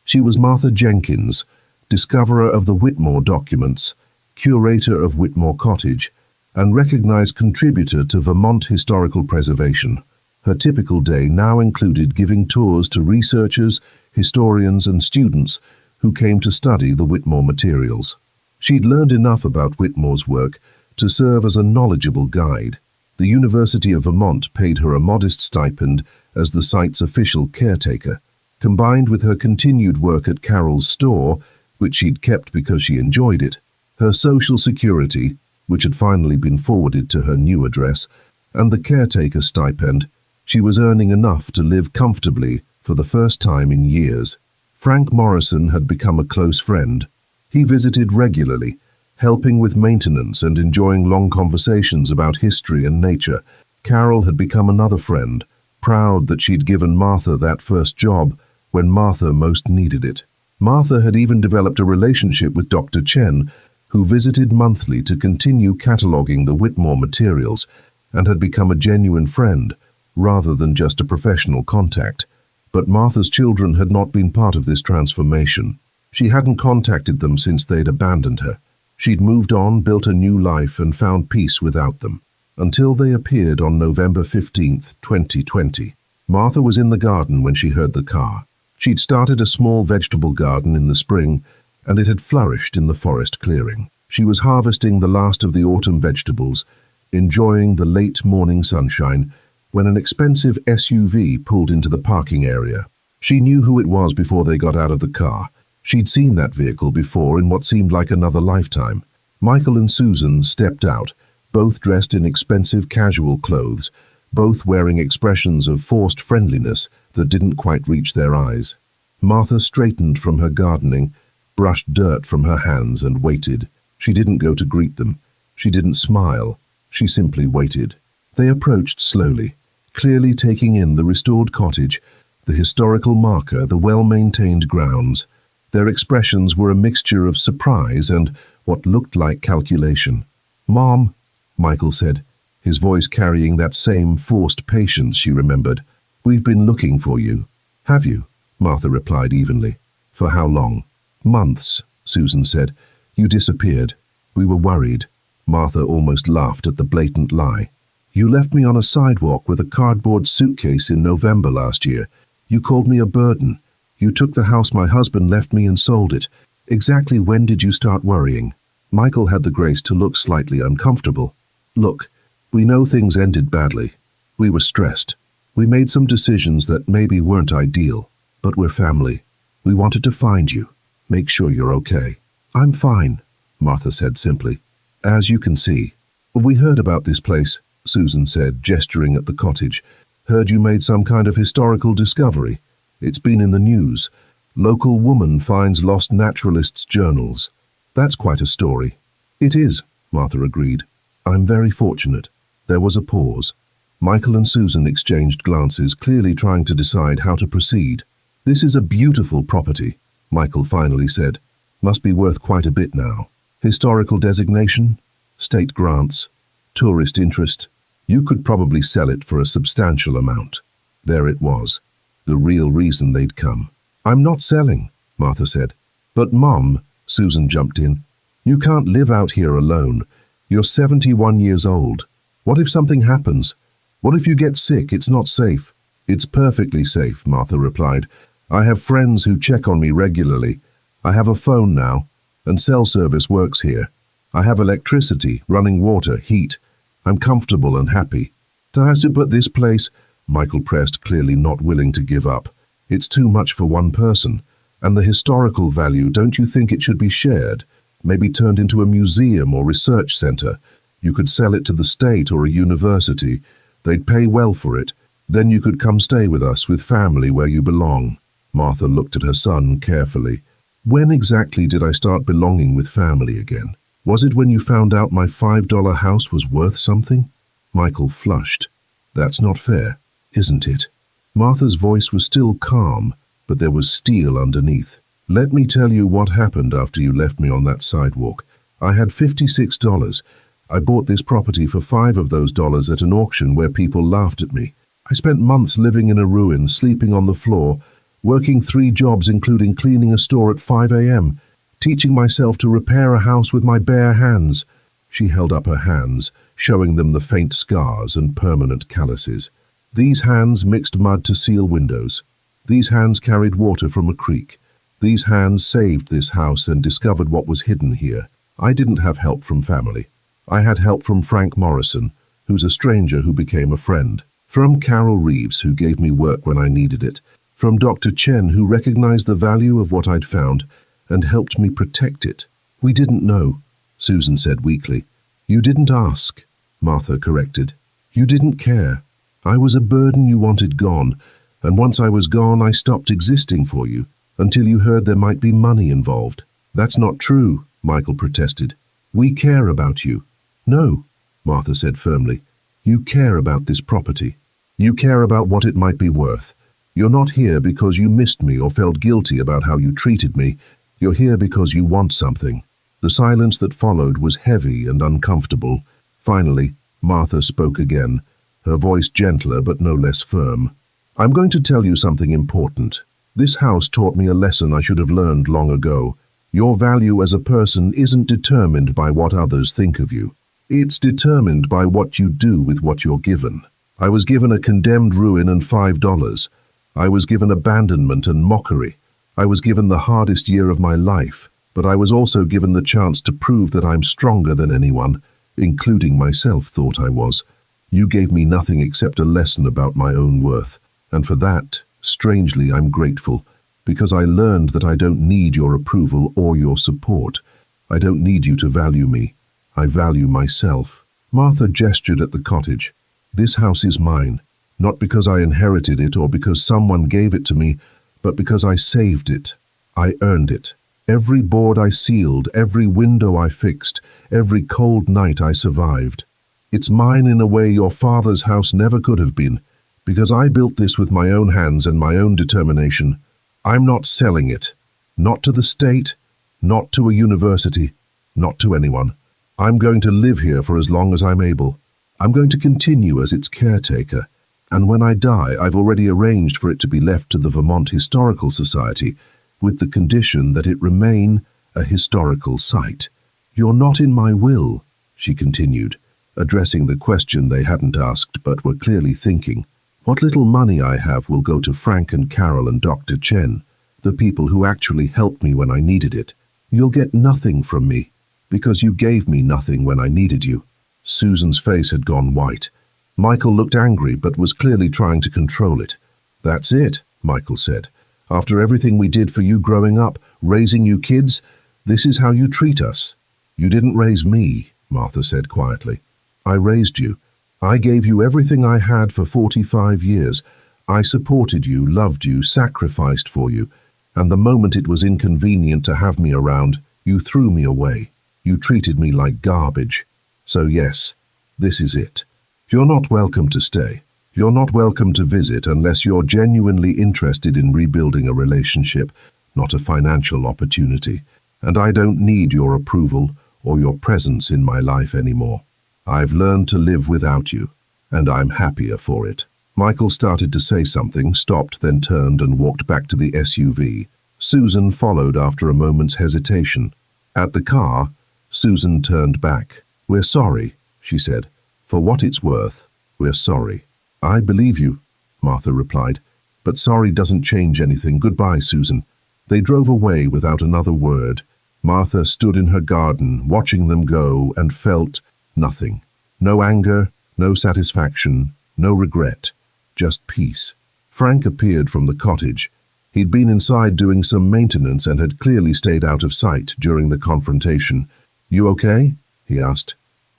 She was Martha Jenkins, discoverer of the Whitmore documents, curator of Whitmore Cottage, and recognized contributor to Vermont historical preservation. Her typical day now included giving tours to researchers, historians, and students who came to study the Whitmore materials. She'd learned enough about Whitmore's work to serve as a knowledgeable guide. The University of Vermont paid her a modest stipend as the site's official caretaker. Combined with her continued work at Carol's store, which she'd kept because she enjoyed it, her social security, which had finally been forwarded to her new address, and the caretaker stipend. She was earning enough to live comfortably for the first time in years. Frank Morrison had become a close friend. He visited regularly, helping with maintenance and enjoying long conversations about history and nature. Carol had become another friend, proud that she'd given Martha that first job when Martha most needed it. Martha had even developed a relationship with Dr. Chen, who visited monthly to continue cataloging the Whitmore materials, and had become a genuine friend, rather than just a professional contact. But Martha's children had not been part of this transformation. She hadn't contacted them since they'd abandoned her. She'd moved on, built a new life, and found peace without them, until they appeared on November 15th, 2020. Martha was in the garden when she heard the car. She'd started a small vegetable garden in the spring, and it had flourished in the forest clearing. She was harvesting the last of the autumn vegetables, enjoying the late morning sunshine, when an expensive SUV pulled into the parking area. She knew who it was before they got out of the car. She'd seen that vehicle before in what seemed like another lifetime. Michael and Susan stepped out, both dressed in expensive casual clothes, both wearing expressions of forced friendliness that didn't quite reach their eyes. Martha straightened from her gardening, brushed dirt from her hands, and waited. She didn't go to greet them. She didn't smile. She simply waited. They approached slowly, clearly taking in the restored cottage, the historical marker, the well-maintained grounds. Their expressions were a mixture of surprise and what looked like calculation. "Mom," Michael said, his voice carrying that same forced patience she remembered. "We've been looking for you." "Have you?" Martha replied evenly. "For how long?" "Months," Susan said. "You disappeared. We were worried." Martha almost laughed at the blatant lie. "You left me on a sidewalk with a cardboard suitcase in November last year. You called me a burden. You took the house my husband left me and sold it. Exactly when did you start worrying?" Michael had the grace to look slightly uncomfortable. "Look, we know things ended badly. We were stressed. We made some decisions that maybe weren't ideal, but we're family. We wanted to find you, make sure you're okay." "I'm fine," Martha said simply. "As you can see." "We heard about this place," Susan said, gesturing at the cottage. "Heard you made some kind of historical discovery. It's been in the news. Local woman finds lost naturalist's journals. That's quite a story." "It is," Martha agreed. "I'm very fortunate." There was a pause. Michael and Susan exchanged glances, clearly trying to decide how to proceed. "This is a beautiful property," Michael finally said. "Must be worth quite a bit now. Historical designation? State grants? Tourist interest? You could probably sell it for a substantial amount." There it was, the real reason they'd come. "I'm not selling," Martha said. "But Mom," Susan jumped in, "you can't live out here alone. You're 71 years old. What if something happens? What if you get sick? It's not safe." "It's perfectly safe," Martha replied. "I have friends who check on me regularly. I have a phone now, and cell service works here. I have electricity, running water, heat. I'm comfortable and happy." "But this place," Michael pressed, clearly not willing to give up. "It's too much for one person. And the historical value, don't you think it should be shared? Maybe turned into a museum or research center? You could sell it to the state or a university. They'd pay well for it. Then you could come stay with us, with family where you belong." Martha looked at her son carefully. "When exactly did I start belonging with family again? Was it when you found out my $5 house was worth something?" Michael flushed. "That's not fair, isn't it?" Martha's voice was still calm, but there was steel underneath. "Let me tell you what happened after you left me on that sidewalk. I had $56. I bought this property for $5 of those dollars at an auction where people laughed at me. I spent months living in a ruin, sleeping on the floor, working 3 jobs including cleaning a store at 5 a.m., teaching myself to repair a house with my bare hands." She held up her hands, showing them the faint scars and permanent calluses. "These hands mixed mud to seal windows. These hands carried water from a creek. These hands saved this house and discovered what was hidden here. I didn't have help from family. I had help from Frank Morrison, who's a stranger who became a friend. From Carol Reeves, who gave me work when I needed it. From Dr. Chen, who recognized the value of what I'd found and helped me protect it." "We didn't know," Susan said weakly. You didn't ask, Martha corrected. You didn't care. I was a burden you wanted gone, and once I was gone, I stopped existing for you, until you heard there might be money involved. That's not true, Michael protested. We care about you. No, Martha said firmly. You care about this property. You care about what it might be worth. You're not here because you missed me or felt guilty about how you treated me. You're here because you want something. The silence that followed was heavy and uncomfortable. Finally, Martha spoke again, her voice gentler but no less firm. I'm going to tell you something important. This house taught me a lesson I should have learned long ago. Your value as a person isn't determined by what others think of you. It's determined by what you do with what you're given. I was given a condemned ruin and $5. I was given abandonment and mockery. I was given the hardest year of my life, but I was also given the chance to prove that I'm stronger than anyone, including myself thought I was. You gave me nothing except a lesson about my own worth, and for that, strangely, I'm grateful, because I learned that I don't need your approval or your support. I don't need you to value me. I value myself. Martha gestured at the cottage. This house is mine, not because I inherited it or because someone gave it to me, but because I saved it. I earned it. Every board I sealed, every window I fixed, every cold night I survived. It's mine in a way your father's house never could have been, because I built this with my own hands and my own determination. I'm not selling it. Not to the state, not to a university, not to anyone. I'm going to live here for as long as I'm able. I'm going to continue as its caretaker, and when I die, I've already arranged for it to be left to the Vermont Historical Society, with the condition that it remain a historical site. You're not in my will, she continued, addressing the question they hadn't asked but were clearly thinking. What little money I have will go to Frank and Carol and Dr. Chen, the people who actually helped me when I needed it. You'll get nothing from me, because you gave me nothing when I needed you. Susan's face had gone white. Michael looked angry but was clearly trying to control it. That's it, Michael said. After everything we did for you growing up, raising you kids, this is how you treat us. You didn't raise me, Martha said quietly. I raised you. I gave you everything I had for 45 years. I supported you, loved you, sacrificed for you, and the moment it was inconvenient to have me around, you threw me away. You treated me like garbage. So yes, this is it. You're not welcome to stay. You're not welcome to visit unless you're genuinely interested in rebuilding a relationship, not a financial opportunity. And I don't need your approval or your presence in my life anymore. I've learned to live without you, and I'm happier for it. Michael started to say something, stopped, then turned and walked back to the SUV. Susan followed after a moment's hesitation. At the car, Susan turned back. We're sorry, she said. For what it's worth, we're sorry. I believe you, Martha replied, but sorry doesn't change anything. Goodbye, Susan. They drove away without another word. Martha stood in her garden, watching them go, and felt nothing. No anger, no satisfaction, no regret, just peace. Frank appeared from the cottage. He'd been inside doing some maintenance and had clearly stayed out of sight during the confrontation. You okay? He asked.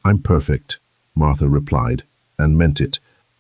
I'm perfect, Martha replied, and meant it.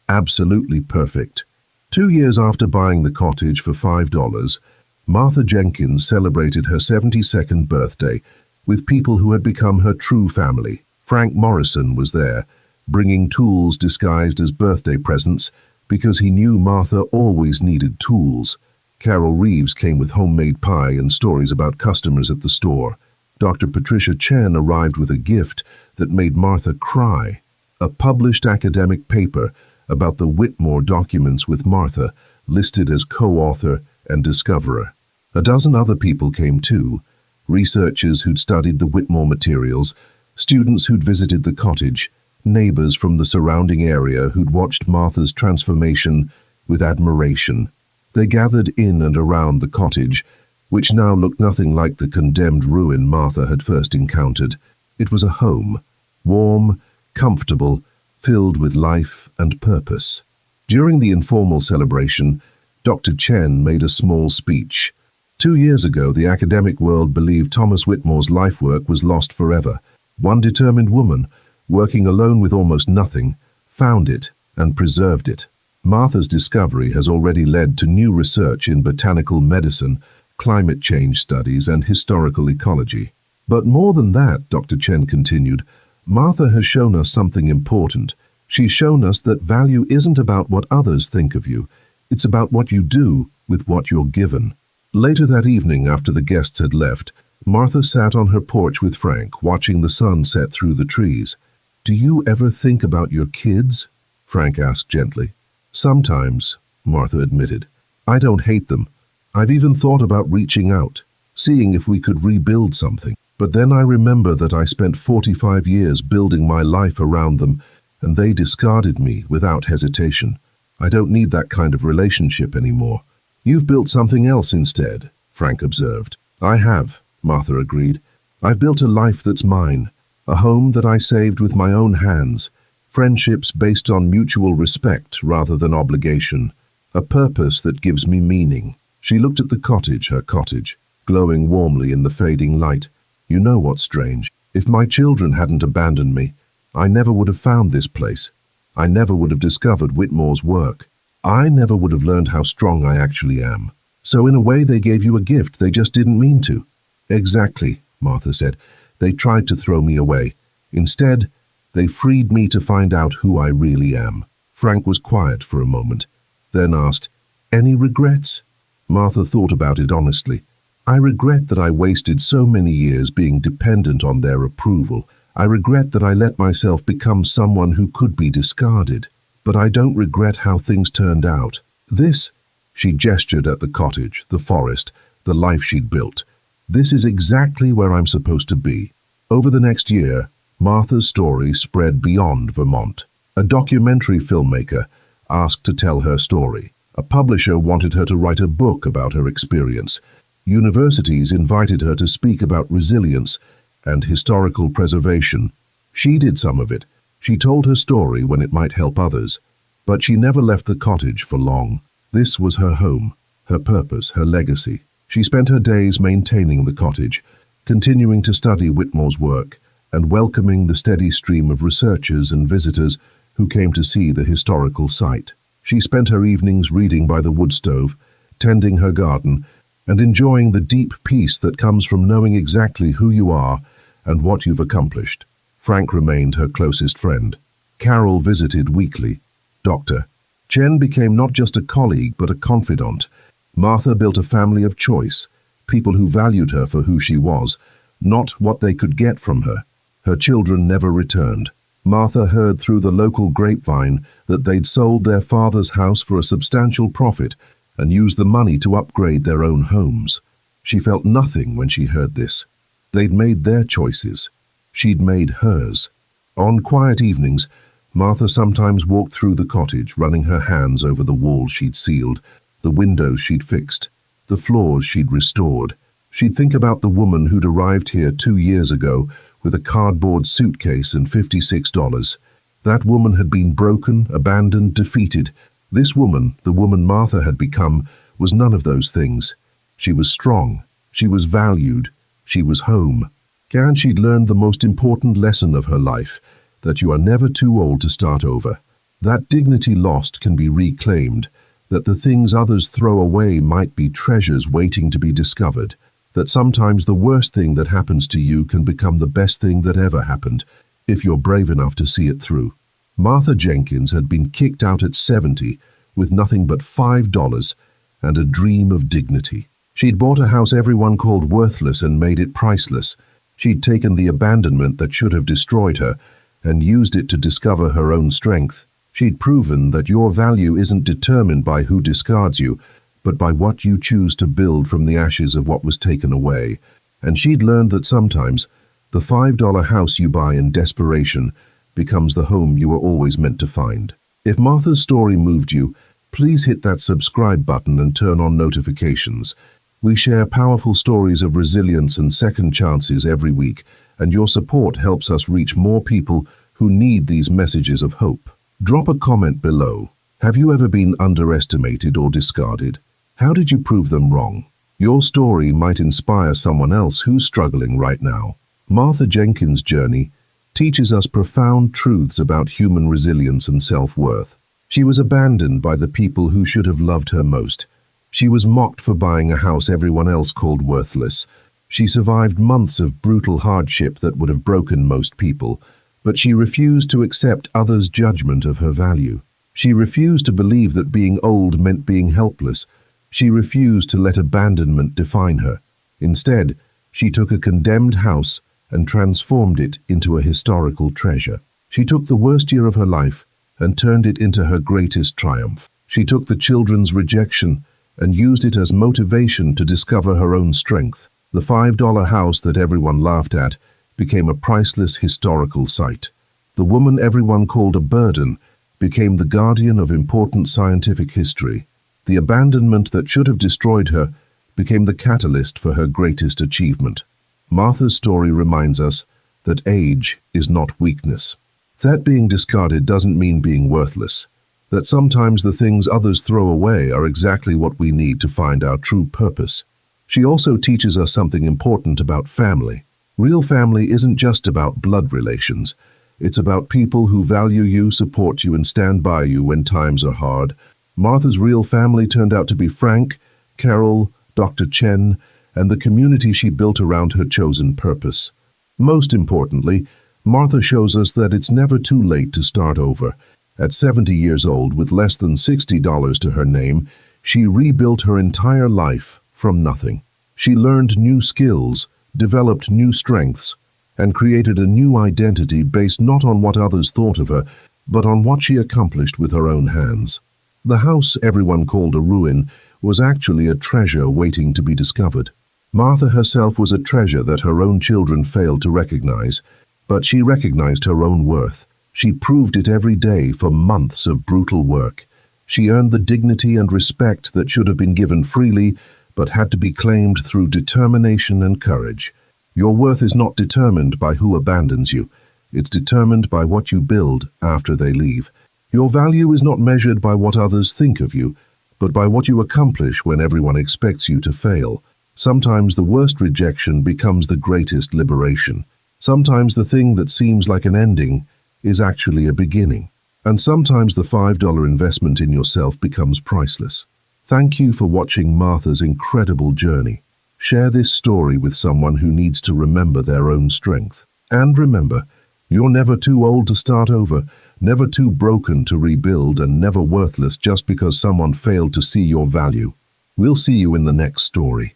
Absolutely perfect. 2 years after buying the cottage for $5, Martha Jenkins celebrated her 72nd birthday with people who had become her true family. Frank Morrison was there, bringing tools disguised as birthday presents because he knew Martha always needed tools. Carol Reeves came with homemade pie and stories about customers at the store. Dr. Patricia Chen arrived with a gift that made Martha cry, a published academic paper about the Whitmore documents with Martha, listed as co-author and discoverer. A dozen other people came too, researchers who'd studied the Whitmore materials, students who'd visited the cottage, neighbors from the surrounding area who'd watched Martha's transformation with admiration. They gathered in and around the cottage, which now looked nothing like the condemned ruin Martha had first encountered. It was a home, warm, comfortable, filled with life and purpose. During the informal celebration, Dr. Chen made a small speech. 2 years ago, the academic world believed Thomas Whitmore's life work was lost forever. One determined woman, working alone with almost nothing, found it and preserved it. Martha's discovery has already led to new research in botanical medicine, climate change studies, and historical ecology. But more than that, Dr. Chen continued, Martha has shown us something important. She's shown us that value isn't about what others think of you. It's about what you do with what you're given. Later that evening, after the guests had left, Martha sat on her porch with Frank, watching the sun set through the trees. "Do you ever think about your kids?" Frank asked gently. "Sometimes," Martha admitted. "I don't hate them. I've even thought about reaching out, seeing if we could rebuild something. But then I remember that I spent 45 years building my life around them, and they discarded me without hesitation. I don't need that kind of relationship anymore." "You've built something else instead," Frank observed. "I have," Martha agreed. "I've built a life that's mine, a home that I saved with my own hands, friendships based on mutual respect rather than obligation, a purpose that gives me meaning." She looked at the cottage, her cottage, glowing warmly in the fading light. "You know what's strange? If my children hadn't abandoned me, I never would have found this place. I never would have discovered Whitmore's work. I never would have learned how strong I actually am. So in a way they gave you a gift they just didn't mean to." "Exactly," Martha said. "They tried to throw me away. Instead, they freed me to find out who I really am." Frank was quiet for a moment, then asked, "Any regrets?" Martha thought about it honestly. "I regret that I wasted so many years being dependent on their approval. I regret that I let myself become someone who could be discarded. But I don't regret how things turned out. This," she gestured at the cottage, the forest, the life she'd built, "this is exactly where I'm supposed to be." Over the next year, Martha's story spread beyond Vermont. A documentary filmmaker asked to tell her story. A publisher wanted her to write a book about her experience. Universities invited her to speak about resilience and historical preservation. She did some of it. She told her story when it might help others. But she never left the cottage for long. This was her home, her purpose, her legacy. She spent her days maintaining the cottage, continuing to study Whitmore's work, and welcoming the steady stream of researchers and visitors who came to see the historical site. She spent her evenings reading by the wood stove, tending her garden, and enjoying the deep peace that comes from knowing exactly who you are and what you've accomplished. Frank remained her closest friend. Carol visited weekly. Dr. Chen became not just a colleague but a confidant. Martha built a family of choice, people who valued her for who she was, not what they could get from her. Her children never returned. Martha heard through the local grapevine that they'd sold their father's house for a substantial profit and used the money to upgrade their own homes. She felt nothing when she heard this. They'd made their choices. She'd made hers. On quiet evenings, Martha sometimes walked through the cottage, running her hands over the walls she'd sealed, the windows she'd fixed, the floors she'd restored. She'd think about the woman who'd arrived here 2 years ago with a cardboard suitcase and $56. That woman had been broken, abandoned, defeated. This woman, the woman Martha had become, was none of those things. She was strong. She was valued. She was home. And she'd learned the most important lesson of her life, that you are never too old to start over. That dignity lost can be reclaimed, that the things others throw away might be treasures waiting to be discovered, that sometimes the worst thing that happens to you can become the best thing that ever happened, if you're brave enough to see it through. Martha Jenkins had been kicked out at 70 with nothing but $5 and a dream of dignity. She'd bought a house everyone called worthless and made it priceless. She'd taken the abandonment that should have destroyed her and used it to discover her own strength. She'd proven that your value isn't determined by who discards you, but by what you choose to build from the ashes of what was taken away. And she'd learned that sometimes the $5 house you buy in desperation becomes the home you were always meant to find. If Martha's story moved you, please hit that subscribe button and turn on notifications. We share powerful stories of resilience and second chances every week, and your support helps us reach more people who need these messages of hope. Drop a comment below. Have you ever been underestimated or discarded? How did you prove them wrong? Your story might inspire someone else who's struggling right now. Martha Jenkins' journey teaches us profound truths about human resilience and self-worth. She was abandoned by the people who should have loved her most. She was mocked for buying a house everyone else called worthless. She survived months of brutal hardship that would have broken most people, but she refused to accept others' judgment of her value. She refused to believe that being old meant being helpless. She refused to let abandonment define her. Instead, she took a condemned house and transformed it into a historical treasure. She took the worst year of her life and turned it into her greatest triumph. She took the children's rejection and used it as motivation to discover her own strength. The $5 house that everyone laughed at became a priceless historical sight. The woman everyone called a burden became the guardian of important scientific history. The abandonment that should have destroyed her became the catalyst for her greatest achievement. Martha's story reminds us that age is not weakness. That being discarded doesn't mean being worthless. That sometimes the things others throw away are exactly what we need to find our true purpose. She also teaches us something important about family. Real family isn't just about blood relations. It's about people who value you, support you, and stand by you when times are hard. Martha's real family turned out to be Frank, Carol, Dr. Chen, and the community she built around her chosen purpose. Most importantly, Martha shows us that it's never too late to start over. At 70 years old, with less than $60 to her name, she rebuilt her entire life from nothing. She learned new skills, developed new strengths, and created a new identity based not on what others thought of her, but on what she accomplished with her own hands. The house everyone called a ruin was actually a treasure waiting to be discovered. Martha herself was a treasure that her own children failed to recognize, but she recognized her own worth. She proved it every day for months of brutal work. She earned the dignity and respect that should have been given freely, but had to be claimed through determination and courage. Your worth is not determined by who abandons you. It's determined by what you build after they leave. Your value is not measured by what others think of you, but by what you accomplish when everyone expects you to fail. Sometimes the worst rejection becomes the greatest liberation. Sometimes the thing that seems like an ending is actually a beginning. And sometimes the $5 investment in yourself becomes priceless. Thank you for watching Martha's incredible journey. Share this story with someone who needs to remember their own strength. And remember, you're never too old to start over, never too broken to rebuild, and never worthless just because someone failed to see your value. We'll see you in the next story.